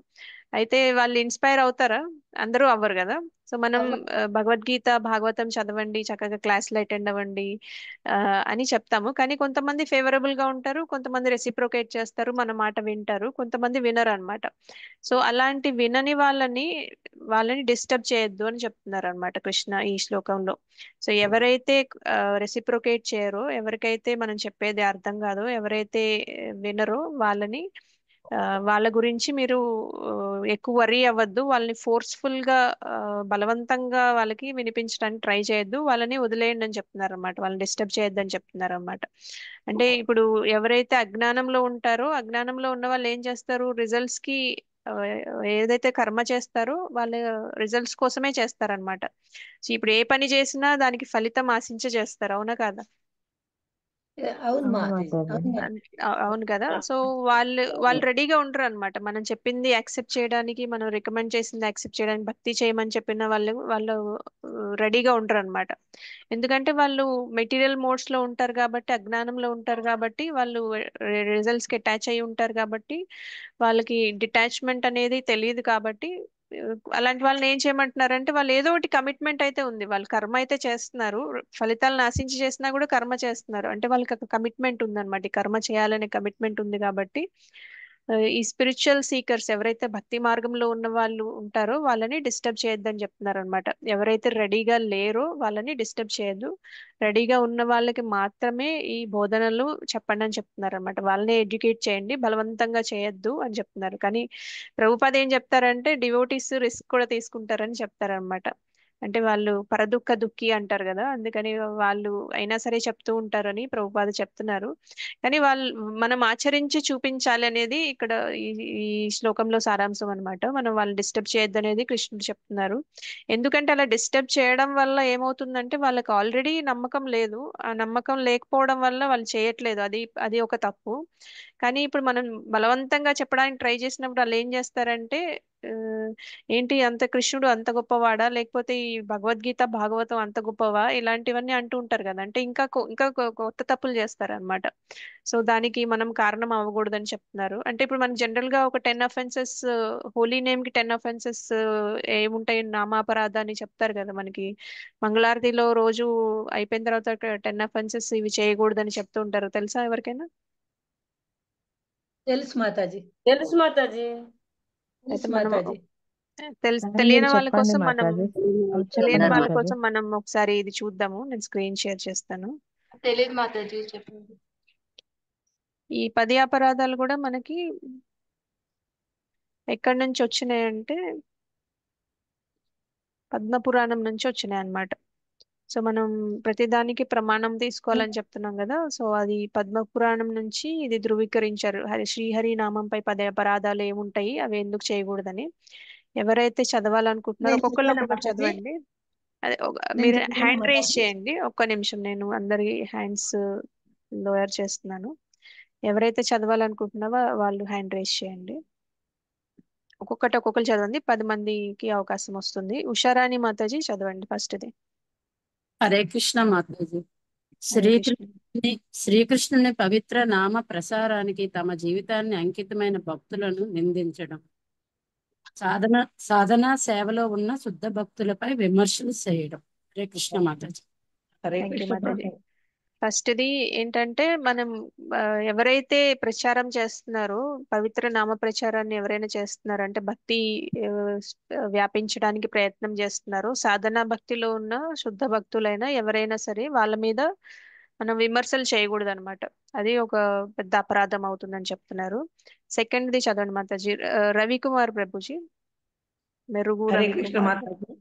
అయితే వాళ్ళు ఇన్స్పైర్ అవుతారా? అందరూ అవ్వరు కదా. సో మనం భగవద్గీత భాగవతం చదవండి, చక్కగా క్లాసులు అటెండ్ అవ్వండి అని చెప్తాము. కానీ కొంతమంది ఫేవరబుల్ గా ఉంటారు, కొంతమంది రెసిప్రోకేట్ చేస్తారు, మన మాట వింటారు, కొంతమంది వినరు అనమాట. సో అలాంటి వినని వాళ్ళని డిస్టర్బ్ చేయొద్దు అని చెప్తున్నారు అనమాట కృష్ణ ఈ శ్లోకంలో. సో ఎవరైతే రెసిప్రోకేట్ చేయరో, ఎవరికైతే మనం చెప్పేది అర్థం కాదో, ఎవరైతే వినరో వాళ్ళని వాళ్ళ గురించి మీరు ఎక్కువ వరీ అవ్వద్దు. వాళ్ళని ఫోర్స్ఫుల్ గా బలవంతంగా వాళ్ళకి వినిపించడానికి ట్రై చేయొద్దు. వాళ్ళని వదిలేయండి అని చెప్తున్నారు అనమాట. వాళ్ళని డిస్టర్బ్ చేయొద్దు అని చెప్తున్నారు అనమాట. అంటే ఇప్పుడు ఎవరైతే అజ్ఞానంలో ఉంటారో అజ్ఞానంలో ఉన్న వాళ్ళు ఏం చేస్తారు, రిజల్ట్స్ కి ఆ, ఏదైతే కర్మ చేస్తారో వాళ్ళ రిజల్ట్స్ కోసమే చేస్తారనమాట. సో ఇప్పుడు ఏ పని చేసినా దానికి ఫలితం ఆశించే చేస్తారు, అవునా కాదా? అవును అవును మాతాజీ, మాతాజీ. అవును మాతాజీ. అవును కదా. సో వాళ్ళు రెడీగా ఉండరు అనమాట. మనం చెప్పింది యాక్సెప్ట్ చేయడానికి, మనం రికమెండ్ చేసింది యాక్సెప్ట్ చేయడానికి, భక్తి చేయమని చెప్పిన వాళ్ళు రెడీగా ఉండరు అనమాట. ఎందుకంటే వాళ్ళు మెటీరియల్ మోడ్స్ లో ఉంటారు కాబట్టి, అజ్ఞానంలో ఉంటారు కాబట్టి, వాళ్ళు రిజల్ట్స్ కి అటాచ్ అయి ఉంటారు కాబట్టి, వాళ్ళకి డిటాచ్మెంట్ అనేది తెలియదు కాబట్టి, అలాంటి వాళ్ళని ఏం చేయమంటున్నారంటే, వాళ్ళు ఏదో ఒకటి కమిట్మెంట్ అయితే ఉంది, వాళ్ళు కర్మ అయితే చేస్తున్నారు, ఫలితాలను ఆశించి చేసినా కూడా కర్మ చేస్తున్నారు అంటే వాళ్ళకి ఒక కమిట్మెంట్ ఉందన్నమాట. ఈ కర్మ చేయాలనే కమిట్మెంట్ ఉంది కాబట్టి ఈ స్పిరిచువల్ సీకర్స్ ఎవరైతే భక్తి మార్గంలో ఉన్న వాళ్ళు ఉంటారో వాళ్ళని డిస్టర్బ్ చేయొద్దని చెప్తున్నారు అనమాట. ఎవరైతే రెడీగా లేరో వాళ్ళని డిస్టర్బ్ చేయొద్దు. రెడీగా ఉన్న వాళ్ళకి మాత్రమే ఈ బోధనలు చెప్పండి అని చెప్తున్నారు అనమాట. వాళ్ళని ఎడ్యుకేట్ చేయండి, బలవంతంగా చేయొద్దు అని చెప్తున్నారు. కానీ ప్రభుపాద ఏం చెప్తారంటే డివోటీస్ రిస్క్ కూడా తీసుకుంటారని చెప్తారనమాట. అంటే వాళ్ళు పరదుఃఖ దుఃఖి అంటారు కదా, అందుకని వాళ్ళు అయినా సరే చెప్తూ ఉంటారని ప్రభుపాద చెప్తున్నారు. కానీ వాళ్ళు మనం ఆచరించి చూపించాలి అనేది ఇక్కడ ఈ ఈ శ్లోకంలో సారాంశం అనమాట. మనం వాళ్ళని డిస్టర్బ్ చేయొద్దు అనేది కృష్ణుడు చెప్తున్నారు. ఎందుకంటే అలా డిస్టర్బ్ చేయడం వల్ల ఏమవుతుందంటే వాళ్ళకి ఆల్రెడీ నమ్మకం లేదు, ఆ నమ్మకం లేకపోవడం వల్ల వాళ్ళు చేయట్లేదు, అది అది ఒక తప్పు. కానీ ఇప్పుడు మనం బలవంతంగా చెప్పడానికి ట్రై చేసినప్పుడు వాళ్ళు ఏం చేస్తారంటే ఆ, ఏంటి అంత కృష్ణుడు అంత గొప్పవాడా, లేకపోతే ఈ భగవద్గీత భాగవతం అంత గొప్పవా, ఇలాంటివన్నీ అంటూ ఉంటారు కదా. అంటే ఇంకా కొత్త తప్పులు చేస్తారన్నమాట. సో దానికి మనం కారణం అవ్వకూడదని చెప్తున్నారు. అంటే ఇప్పుడు మనం జనరల్ గా ఒక 10 offenses, హోలీ నేమ్ కి 10 offenses ఏముంటాయి, నామాపరాధ అని చెప్తారు కదా మనకి. మంగళారతిలో రోజు అయిపోయిన తర్వాత 10 offenses ఇవి చేయకూడదని చెప్తూ ఉంటారు, తెలుసా ఎవరికైనా? తెలుసు మాతాజీ, తెలుసు మాతాజీ. అయితే తెలుసు మనం మాతాజీ. కానీ తెలియని మీరు వాళ్ళ చెప్పండి కోసం మనం మాతాజీ. తెలియని చెప్పండి వాళ్ళ మాతాజీ. కోసం మనం ఒకసారి ఇది చూద్దాము. నేను స్క్రీన్ షేర్ చేస్తాను. తెలియదు మాతాజీ, చెప్పండి. ఈ 10 అపరాధాలు కూడా మనకి ఎక్కడి నుంచి వచ్చినాయంటే పద్మపురాణం నుంచి వచ్చినాయి అన్నమాట. సో మనం ప్రతిదానికి ప్రమాణం తీసుకోవాలని చెప్తున్నాం కదా, సో అది పద్మపురాణం నుంచి ఇది ధృవీకరించారు. శ్రీహరి నామంపై 10 అపరాధాలు ఏముంటాయి, అవి ఎందుకు చేయకూడదని. ఎవరైతే చదవాలనుకుంటున్నారో నేను ఒక్కొక్కరు చెప్పానా ఒక్కొక్కటి మాతాజీ? చదవండి. అదే నేను మీరు చెప్పానా హ్యాండ్ రేస్ మాతాజీ? చేయండి, ఒక్క నిమిషం నేను అందరి హ్యాండ్స్ లోయర్ చేస్తున్నాను. ఎవరైతే చదవాలనుకుంటున్నారో వాళ్ళు హ్యాండ్ రేస్ చేయండి. ఒక్కొక్కరు చదవండి, 10 మందికి అవకాశం వస్తుంది. ఉషారాణి మాతాజీ చదవండి ఫస్ట్ది. హరే కృష్ణ మాతాజీ. హరే కృష్ణ. శ్రీకృష్ణుని పవిత్ర నామ ప్రసారానికి తమ జీవితాన్ని అంకితమైన భక్తులను నిందించడం, సాధన సేవలో ఉన్న శుద్ధ భక్తులపై విమర్శలు చేయడం. హరే కృష్ణ మాతాజీ. హరే థ్యాంక్ యూ కృష్ణ మాతాజీ. మాతాజీ. ఫస్ట్ది ఏంటంటే మనం ఎవరైతే ప్రచారం చేస్తున్నారో, పవిత్ర నామ ప్రచారాన్ని ఎవరైనా చేస్తున్నారంటే భక్తి ఆ, వ్యాపించడానికి ప్రయత్నం చేస్తున్నారో, సాధనా భక్తిలో ఉన్న శుద్ధ భక్తులైనా ఎవరైనా సరే వాళ్ళ మీద మనం విమర్శలు చేయకూడదు అనమాట. అది ఒక పెద్ద అపరాధం అవుతుందని చెప్తున్నారు. సెకండ్ది చదవండి మాతాజీ. రవికుమార్ ప్రభుజీ, మెరుగు హరే కృష్ణ రవికుమార్. మాతాజీ.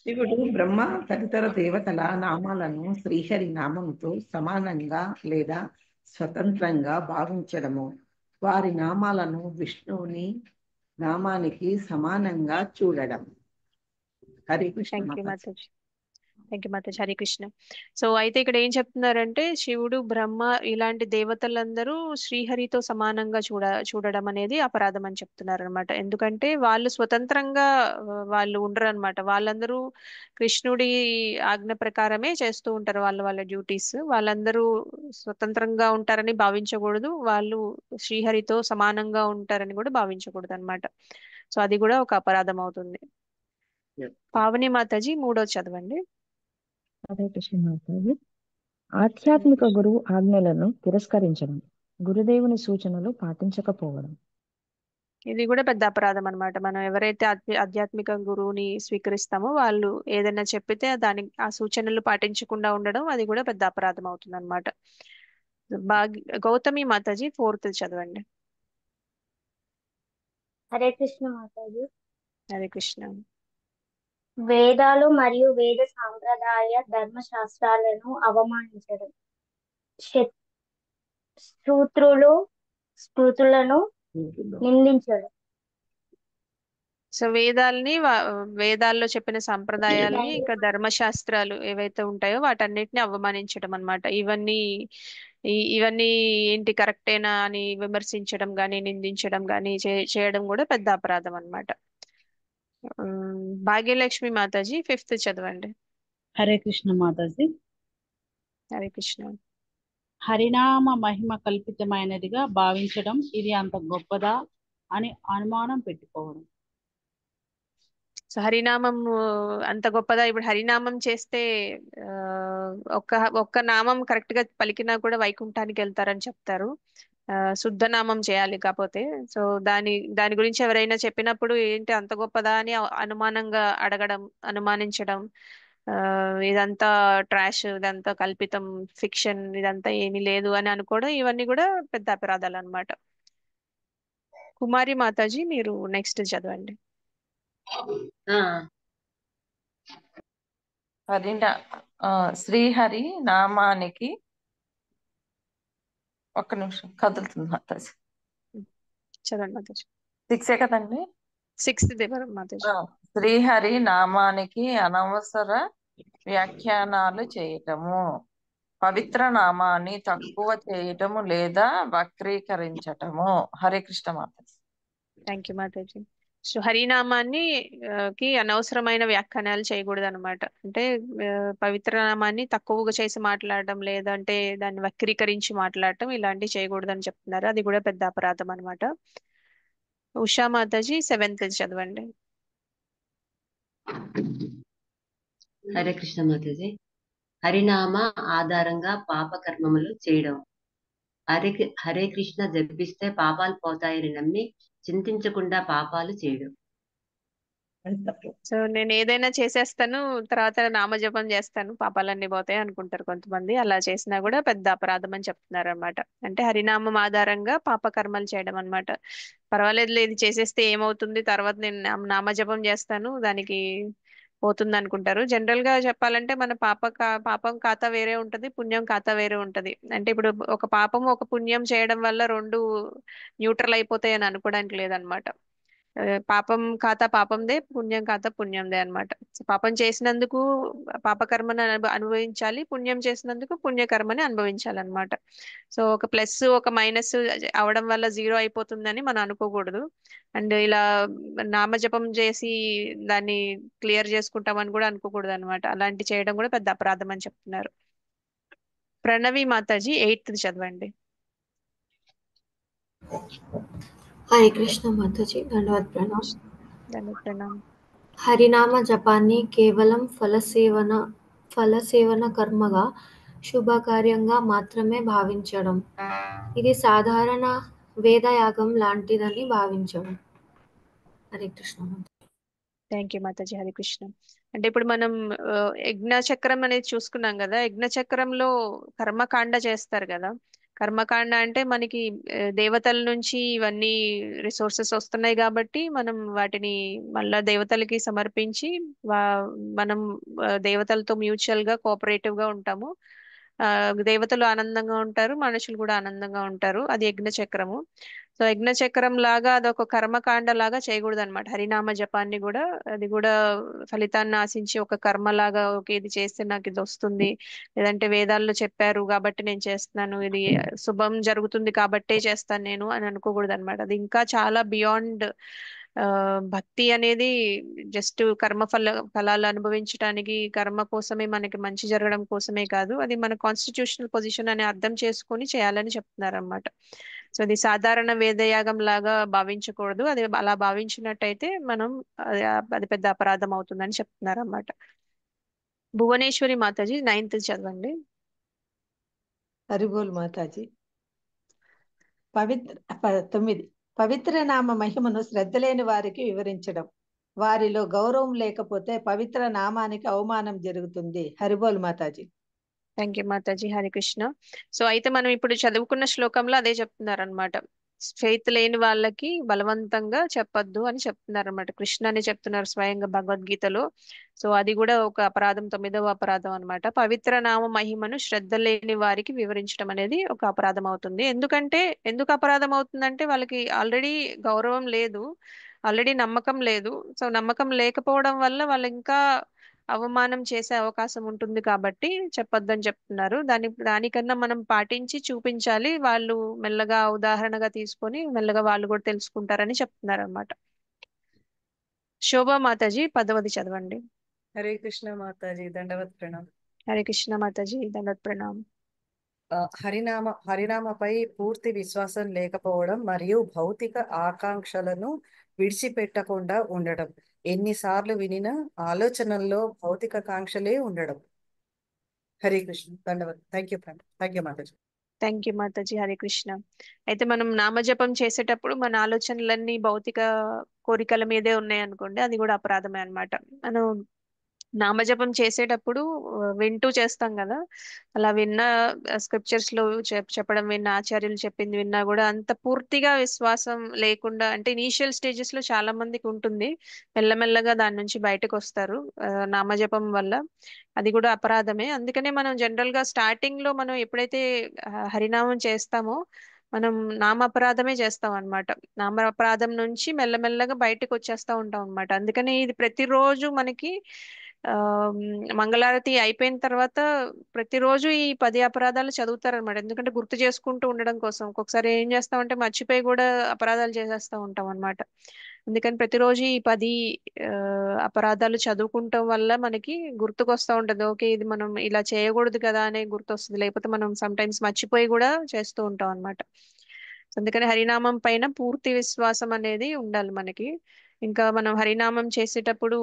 శివుడు బ్రహ్మ తదితర దేవతల నామాలను శ్రీహరి నామంతో సమానంగా లేదా స్వతంత్రంగా భావించడము, వారి నామాలను విష్ణువుని నామానికి సమానంగా చూడడం. Hare Krishna thank you Mataji. Mataji. Thank you మాతాజీ. హరే కృష్ణ. సో అయితే ఇక్కడ ఏం చెప్తున్నారంటే శివుడు బ్రహ్మ ఇలాంటి దేవతలందరూ శ్రీహరితో సమానంగా చూడడం అనేది అపరాధం అని చెప్తున్నారు అనమాట. ఎందుకంటే వాళ్ళు స్వతంత్రంగా వాళ్ళు ఉండరు అనమాట. వాళ్ళందరూ కృష్ణుడి ఆజ్ఞ ప్రకారమే చేస్తూ ఉంటారు వాళ్ళ వాళ్ళ డ్యూటీస్. వాళ్ళందరూ స్వతంత్రంగా ఉంటారని భావించకూడదు, వాళ్ళు శ్రీహరితో సమానంగా ఉంటారని కూడా భావించకూడదు అనమాట. సో అది కూడా ఒక అపరాధం అవుతుంది. పావని మాతాజీ మూడో చదవండి. హరే కృష్ణ మాతాజీ. ఆధ్యాత్మిక గురువు ఆజ్ఞలను తిరస్కరించడం, గురుదేవుని సూచనలు పాటించకపోవడం. ఇది కూడా పెద్ద అపరాధం అనమాట. మనం ఎవరైతే ఆధ్యాత్మిక గురువుని స్వీకరిస్తామో వాళ్ళు ఏదైనా చెప్పితే ఆ సూచనలు పాటించకుండా ఉండడం, అది కూడా పెద్ద అపరాధం అవుతుంది అనమాట. గౌతమి మాతాజీ ఫోర్త్ చదవండి. హరే కృష్ణ మాతాజీ. హరే కృష్ణ. వేదాలు మరియు వేద సాంప్రదాయ ధర్మశాస్త్రాలను అవమానించడం, సూత్రులు స్మృతులను నిందించడం. సో వేదాల్లో చెప్పిన సంప్రదాయాల్ని ఇంకా ధర్మశాస్త్రాలు ఏవైతే ఉంటాయో వాటన్నిటిని అవమానించడం అన్నమాట. ఇవన్నీ ఏంటి కరెక్టేనా అని విమర్శించడం గాని నిందించడం గాని చేయడం కూడా పెద్ద అపరాధం అన్నమాట. భాగ్యలక్ష్మి మాతాజీ 5th చదవండి. హరే కృష్ణ మాతాజీ. హరే కృష్ణ. హరినామ మహిమ కల్పితమైనదిగా భావించడం, ఇది అంత గొప్పదా అని అనుమానం పెట్టుకోవడం. సో హరినామం అంత గొప్పదా? ఇప్పుడు హరినామం చేస్తే ఒక్క నామం కరెక్ట్ గా పలికినా కూడా వైకుంఠానికి వెళ్తారని చెప్తారు. శుద్ధ నామం చేయాలి కాకపోతే. సో దాని గురించి ఎవరైనా చెప్పినప్పుడు ఏంటి అంత గొప్పదా అని అనుమానంగా అడగడం, అనుమానించడం, ఇదంతా ట్రాష్, ఇదంతా కల్పితం, ఫిక్షన్, ఇదంతా ఏమీ లేదు అని అనుకోవడం, ఇవన్నీ కూడా పెద్ద అపరాధాలు అన్నమాట. కుమారి మాతాజీ మీరు నెక్స్ట్ చదవండి. శ్రీహరి నామానికి ఒక్క నిమిషం కదులుతుంది మాతాజీ. చదవండి మాతాజీ. 6 కదండి. 6th దేవరం మాతాజీ. శ్రీహరి నామానికి అనవసర వ్యాఖ్యానాలు చేయటము, పవిత్ర నామాన్ని తక్కువ చేయటము లేదా వక్రీకరించటము. హరే కృష్ణ మాతాజీ. థ్యాంక్ యూ మాతాజీ. సో హరినామాన్ని కి అనవసరమైన వ్యాఖ్యానాలు చేయకూడదు అనమాట. అంటే పవిత్ర నామాన్ని తక్కువగా చేసి మాట్లాడడం, లేదంటే దాన్ని వక్రీకరించి మాట్లాడటం, ఇలాంటివి చేయకూడదని చెప్తున్నారు. అది కూడా పెద్ద అపరాధం అనమాట. ఉషా మాతాజీ 7th చదవండి. హరే కృష్ణ మాతాజీ. హరినామ ఆధారంగా పాప కర్మములు చేయడం, హరే కృష్ణ జపిస్తే పాపాలు పోతాయని నమ్మి చింతించకుండా పాపాలు చేయడం. సో నేను ఏదైనా చేసేస్తాను, తర్వాత నామజపం చేస్తాను, పాపాలన్నీ పోతాయి అనుకుంటారు కొంతమంది. అలా చేసినా కూడా పెద్ద అపరాధం అని చెప్తున్నారు అనమాట. అంటే హరినామం ఆధారంగా పాప కర్మలు చేయడం అనమాట. పర్వాలేదు, ఇది చేసేస్తే ఏమవుతుంది, తర్వాత నేను నామజపం చేస్తాను, దానికి పోతుంది అనుకుంటారు. జనరల్ గా చెప్పాలంటే మన పాపం ఖాతా వేరే ఉంటది, పుణ్యం ఖాతా వేరే ఉంటది. అంటే ఇప్పుడు ఒక పాపం ఒక పుణ్యం చేయడం వల్ల రెండు న్యూట్రల్ అయిపోతాయి అని అనుకోవడానికి లేదనమాట. పాపం ఖాతా పాపందే, పుణ్యం ఖాతా పుణ్యందే అనమాట. పాపం చేసినందుకు పాపకర్మని అనుభవించాలి, పుణ్యం చేసినందుకు పుణ్యకర్మని అనుభవించాలన్నమాట. సో ఒక ప్లస్ ఒక మైనస్ అవడం వల్ల 0 అయిపోతుందని మనం అనుకోకూడదు. అండ్ ఇలా నామజపం చేసి దాన్ని క్లియర్ చేసుకుంటామని కూడా అనుకోకూడదు అనమాట. అలాంటి చేయడం కూడా పెద్ద అపరాధం అని చెప్తున్నారు. ప్రణవి మాతాజీ 8th చదవండి. హరే కృష్ణ మాతాజీ. దండవత్ ప్రణామ్. దండవత్ ప్రణామ్. హరినామ జపాన్ని కేవలం ఫలసేవన కర్మగా, శుభకార్యంగా మాత్రమే భావించడం, ఇది సాధారణ వేదయాగం లాంటిదని భావించడం. హరే కృష్ణ. థ్యాంక్ యూ మాతాజీ. హరే కృష్ణ. అంటే ఇప్పుడు మనం యజ్ఞ చక్రం అనేది చూసుకున్నాం కదా. యజ్ఞ చక్రంలో కర్మకాండ చేస్తారు కదా. కర్మకాండ అంటే మనకి దేవతల నుంచి ఇవన్నీ రిసోర్సెస్ వస్తున్నాయి కాబట్టి మనం వాటిని మళ్ళా దేవతలకి సమర్పించి మనం దేవతలతో మ్యూచువల్ గా కోఆపరేటివ్ గా ఉంటాము. దేవతలు ఆనందంగా ఉంటారు, మనుషులు కూడా ఆనందంగా ఉంటారు. అది యజ్ఞ చక్రము. సో యజ్ఞ చక్రం లాగా అదొక కర్మకాండ లాగా చేయకూడదు అనమాట. హరినామ జపాన్ని కూడా అది కూడా ఫలితాన్ని ఆశించి ఒక కర్మ లాగా, ఓకే ఇది చేస్తే నాకు ఇది వస్తుంది, లేదంటే వేదాల్లో చెప్పారు కాబట్టి నేను చేస్తున్నాను, ఇది శుభం జరుగుతుంది కాబట్టే చేస్తాను నేను అని అనుకోకూడదు అనమాట. అది ఇంకా చాలా బియాండ్. భక్తి అనేది జస్ట్ ఫలాలు అనుభవించడానికి, కర్మ కోసమే, మనకి మంచి జరగడం కోసమే కాదు, అది మన కాన్స్టిట్యూషనల్ పొజిషన్ అని అర్థం చేసుకొని చేయాలని చెప్తున్నారు అనమాట. సో అది సాధారణ వేదయాగం లాగా భావించకూడదు. అది అలా భావించినట్టయితే మనం అది పెద్ద అపరాధం అవుతుందని చెప్తున్నారు అన్నమాట. భువనేశ్వరి మాతాజీ 9th చదవండి. హరిబోల్ మాతాజీ. 9 పవిత్ర నామ మహిమను శ్రద్ధ లేని వారికి వివరించడం, వారిలో గౌరవం లేకపోతే పవిత్ర నామానికి అవమానం జరుగుతుంది. హరిబోల్ మాతాజీ. Thank you Mataji. Harikrishna. So అయితే మనం ఇప్పుడు చదువుకున్న శ్లోకంలో అదే చెప్తున్నారు అనమాట. ఫెయిత్ లేని వాళ్ళకి బలవంతంగా చెప్పొద్దు అని చెప్తున్నారు అనమాట. కృష్ణ అని చెప్తున్నారు స్వయంగా భగవద్గీతలో. సో అది కూడా ఒక అపరాధం, 9వ అపరాధం అన్నమాట. పవిత్ర నామ మహిమను శ్రద్ధ లేని వారికి వివరించడం అనేది ఒక అపరాధం అవుతుంది. ఎందుకు అపరాధం అవుతుందంటే వాళ్ళకి ఆల్రెడీ గౌరవం లేదు, ఆల్రెడీ నమ్మకం లేదు. సో నమ్మకం లేకపోవడం వల్ల వాళ్ళు ఇంకా అవమానం చేసే అవకాశం ఉంటుంది కాబట్టి చెప్పొద్దని చెప్తున్నారు. దానికన్నా మనం పాటించి చూపించాలి. వాళ్ళు మెల్లగా ఉదాహరణగా తీసుకొని మెల్లగా వాళ్ళు కూడా తెలుసుకుంటారని చెప్తున్నారు అనమాట. శోభా మాతాజీ 10వది చదవండి. హరే కృష్ణ మాతాజీ, దండవత్ ప్రణామ్. హరే కృష్ణ మాతాజీ, దండవత్ ప్రణామ్. హరినామపై పూర్తి విశ్వాసం లేకపోవడం మరియు భౌతిక ఆకాంక్షలను విడిచిపెట్టకుండా ఉండడం. ఎన్నిసార్లు వినినా ఆలోచనల్లో భౌతిక కాంక్షలే ఉండడం. హరే కృష్ణ, దండవత్. థ్యాంక్ యూ మాతాజీ. థ్యాంక్ యూ మాతాజీ. హరే కృష్ణ. అయితే మనం నామజపం చేసేటప్పుడు మన ఆలోచనలన్నీ భౌతిక కోరికల మీదే ఉన్నాయి అనుకోండి, అది కూడా అపరాధమే అన్నమాట. మనం నామజపం చేసేటప్పుడు వింటూ చేస్తాం కదా, అలా విన్న స్క్రిప్చర్స్ లో చెప్పడం విన్న, ఆచార్యులు చెప్పింది విన్నా కూడా అంత పూర్తిగా విశ్వాసం లేకుండా, అంటే ఇనీషియల్ స్టేజెస్ లో చాలా మందికి ఉంటుంది, మెల్లమెల్లగా దాని నుంచి బయటకు వస్తారు నామజపం వల్ల. అది కూడా అపరాధమే. అందుకనే మనం జనరల్ గా స్టార్టింగ్ లో మనం ఎప్పుడైతే హరినామం చేస్తామో మనం నామపరాధమే చేస్తాం అనమాట. నామపరాధం నుంచి మెల్లమెల్లగా బయటకు వచ్చేస్తా ఉంటాం అనమాట. అందుకని ఇది ప్రతిరోజు మనకి ఆ మంగళారతి అయిపోయిన తర్వాత ప్రతిరోజు ఈ 10 అపరాధాలు చదువుతారనమాట. ఎందుకంటే గుర్తు చేసుకుంటూ ఉండడం కోసం. ఒక్కొక్కసారి ఏం చేస్తామంటే మర్చిపోయి కూడా అపరాధాలు చేసేస్తా ఉంటాం అనమాట. అందుకని ప్రతిరోజు ఈ 10 అపరాధాలు చదువుకుంటాం వల్ల మనకి గుర్తుకొస్తా ఉంటది. ఓకే, ఇది మనం ఇలా చేయకూడదు కదా అనే గుర్తొస్తుంది. లేకపోతే మనం సమ్ టైమ్స్ మర్చిపోయి కూడా చేస్తూ ఉంటాం అనమాట. అందుకని హరినామం పైన పూర్తి విశ్వాసం అనేది ఉండాలి మనకి. ఇంకా మనం హరినామం చేసేటప్పుడు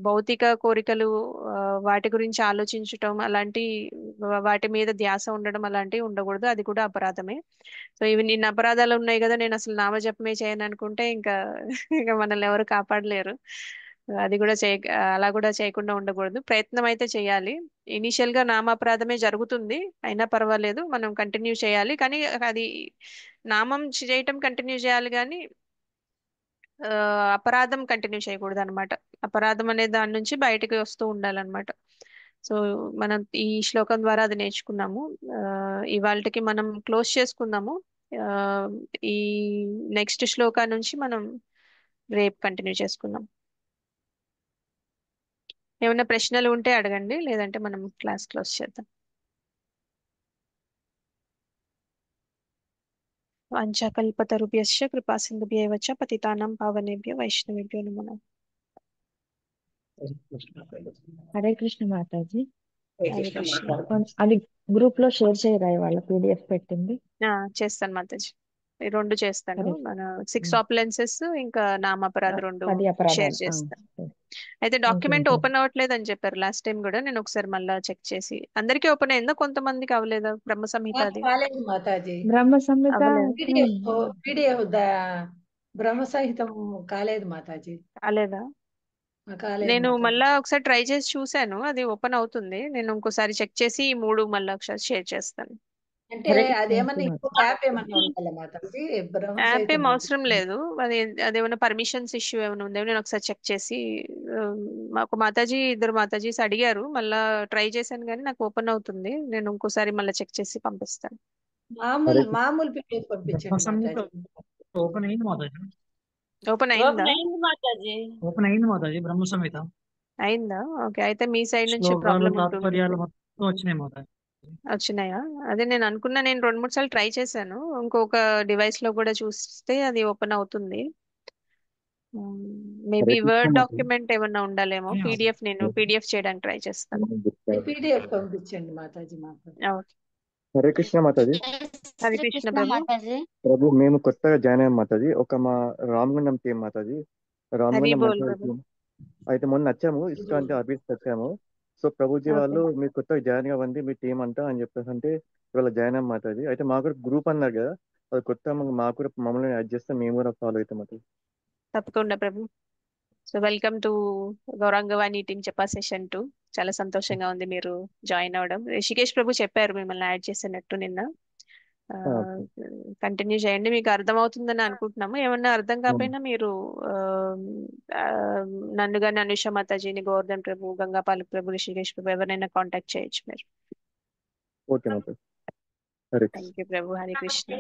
భౌతిక కోరికలు, వాటి గురించి ఆలోచించటం, వాటి మీద ధ్యాస ఉండడం అలాంటివి ఉండకూడదు. అది కూడా అపరాధమే. సో ఇవి నిన్న అపరాధాలు ఉన్నాయి కదా, నేను అసలు నామజపమే చేయను అనుకుంటే ఇంకా మనల్ని ఎవరు కాపాడలేరు. అది కూడా అలా కూడా చేయకుండా ఉండకూడదు. ప్రయత్నం అయితే చేయాలి. ఇనీషియల్ గా నామాపరాధమే జరుగుతుంది, అయినా పర్వాలేదు, మనం కంటిన్యూ చేయాలి. కానీ అది నామం చేయటం కంటిన్యూ చేయాలి, కానీ అపరాధం కంటిన్యూ చేయకూడదు అనమాట. అపరాధం అనే దాని నుంచి బయటకు వస్తూ ఉండాలన్నమాట. సో మనం ఈ శ్లోకం ద్వారా అది నేర్చుకున్నాము. ఇవాళకి మనం క్లోజ్ చేసుకుందాము. ఈ నెక్స్ట్ శ్లోకా నుంచి మనం రేపు కంటిన్యూ చేసుకుందాం. ఏమైనా ప్రశ్నలు ఉంటే అడగండి, లేదంటే మనం క్లాస్ క్లోజ్ చేద్దాం. వాంఛాకల్పతరుభ్యశ్చ కృపా సింధుభ్యైవ చ పతితానాం పావనేభ్యో వైష్ణవేభ్యో నమో నమః. హరే కృష్ణ మాతాజీ. హరే కృష్ణ. అది గ్రూప్ లో షేర్ చేయరా వాళ్ళ PDF పెట్టింది? చేస్తాను మాతాజీ, ఈ 2 చేస్తాను. మన 6 ఆపులెన్సెస్ ఇంకా నామపరాధ 2 10 షేర్ అపరాధాలు. చేస్తాను. అయితే డాక్యుమెంట్ ఓపెన్ అవ్వట్లేదని చెప్పారు లాస్ట్ టైం కూడా. నేను ఒకసారి మళ్ళీ చెక్ చేసి, అందరికీ ఓపెన్ అయిందా, కొంతమందికి అవ్వలేదా? బ్రహ్మ సంహిత అది కాలేదు మాతాజీ. బ్రహ్మ సంహిత PDF బ్రహ్మ సహితం కాలేదు మాతాజీ. కాలేదా? కాలేదు నేను మాతాజీ. మళ్ళా ఒకసారి ట్రై చేసి చూశాను, అది ఓపెన్ అవుతుంది. నేను ఇంకోసారి చెక్ చేసి ఈ 3 మళ్ళీ ఒకసారి షేర్ చేస్తాను. అంటే అదేమన్నా ఇంకొక యాప్ ఏమన్నా ఉండాలా మాతాజీ? బ్రహ్మ యాప్ సహితం ఏం అవసరం లేదు. అదేమైనా పర్మిషన్స్ ఇష్యూ ఏమైనా ఉందేమో నేను ఒకసారి చెక్ చేసి, మాకు మాతాజీ 2 మాతాజీస్ అడిగారు, మళ్ళా ట్రై చేశాను కానీ నాకు ఓపెన్ అవుతుంది. నేను ఇంకోసారి మళ్ళీ చెక్ చేసి పంపిస్తాను. మామూలు PDF పంపించండి మాతాజీ. ఓపెన్ అయింది మాతాజీ. ఓపెన్ అయిందా? ఓపెన్ అయింది మాతాజీ బ్రహ్మ సంహిత. అయిందా? ఓకే, అయితే మీ సైడ్ నుంచి శ్లోకాలు ప్రాబ్లం తాత్పర్యాలు ఉంటుంది. మొత్తం వచ్చినాయి మాతాజీ. వచ్చినాయా? అదే నేను అనుకున్నా. నేను 2-3 సార్లు ట్రై చేశాను, ఇంకొక డివైస్ లో కూడా చూస్తే అది ఓపెన్ అవుతుంది. మేబీ వర్డ్ డాక్యుమెంట్ ఏమన్నా ఉండాలేమో. నేను PDF చేయడానికి ట్రై చేస్తాను. PDF పంపించండి మాతాజీ మాకు. ఓకే. హరే కృష్ణ మాతాజీ. హరే కృష్ణ ప్రభు. ప్రభు మేము కొత్తగా జాయిన్ అయ్యాం మాతాజీ. ఒక మా రామగుండం టీం మాతాజీ. హరి రామగుండం బోల్ మంచి ప్రభు. టీం. అయితే మొన్న వచ్చాము, ఇస్కాన్ ఆఫీస్కి వచ్చాము. సో ప్రభుజీ వాళ్ళు మీరు కొత్తగా జాయిన్ అవ్వండి మీ టీం అంతా అని చెప్పేసి అంటే ఇవాళ జాయిన్ అయ్యాం మాతాజీ. అయితే మాకు కూడా గ్రూప్ అన్నారు కదా, అది కొత్త మాకు కూడా మమ్మల్ని యాడ్ చేస్తే మేము కూడా ఫాలో అవుతాం మాతాజీ. తప్పకుండా ప్రభు. సో వెల్కమ్ టు గౌరాంగవాణి టీం చెప్పా సెషన్ 2. చాలా సంతోషంగా ఉంది మీరు జాయిన్ అవ్వడం. రిషికేష్ ప్రభు చెప్పారు మిమ్మల్ని యాడ్ చేసినట్టు నిన్న. కంటిన్యూ చేయండి, మీకు అర్థమవుతుందని అనుకుంటున్నాము. ఏమన్నా అర్థం కాకపోయినా మీరు నన్ను కానీ అనుష మాతాజీని, గోవర్ధన్ ప్రభు, గంగాపాలక్ ప్రభు, రిషికేష్ ప్రభు ఎవరైనా కాంటాక్ట్ చేయొచ్చు మీరు. ఓకే మాతాజీ. Hare Krishna. Thank you Prabhu. Hare Krishna.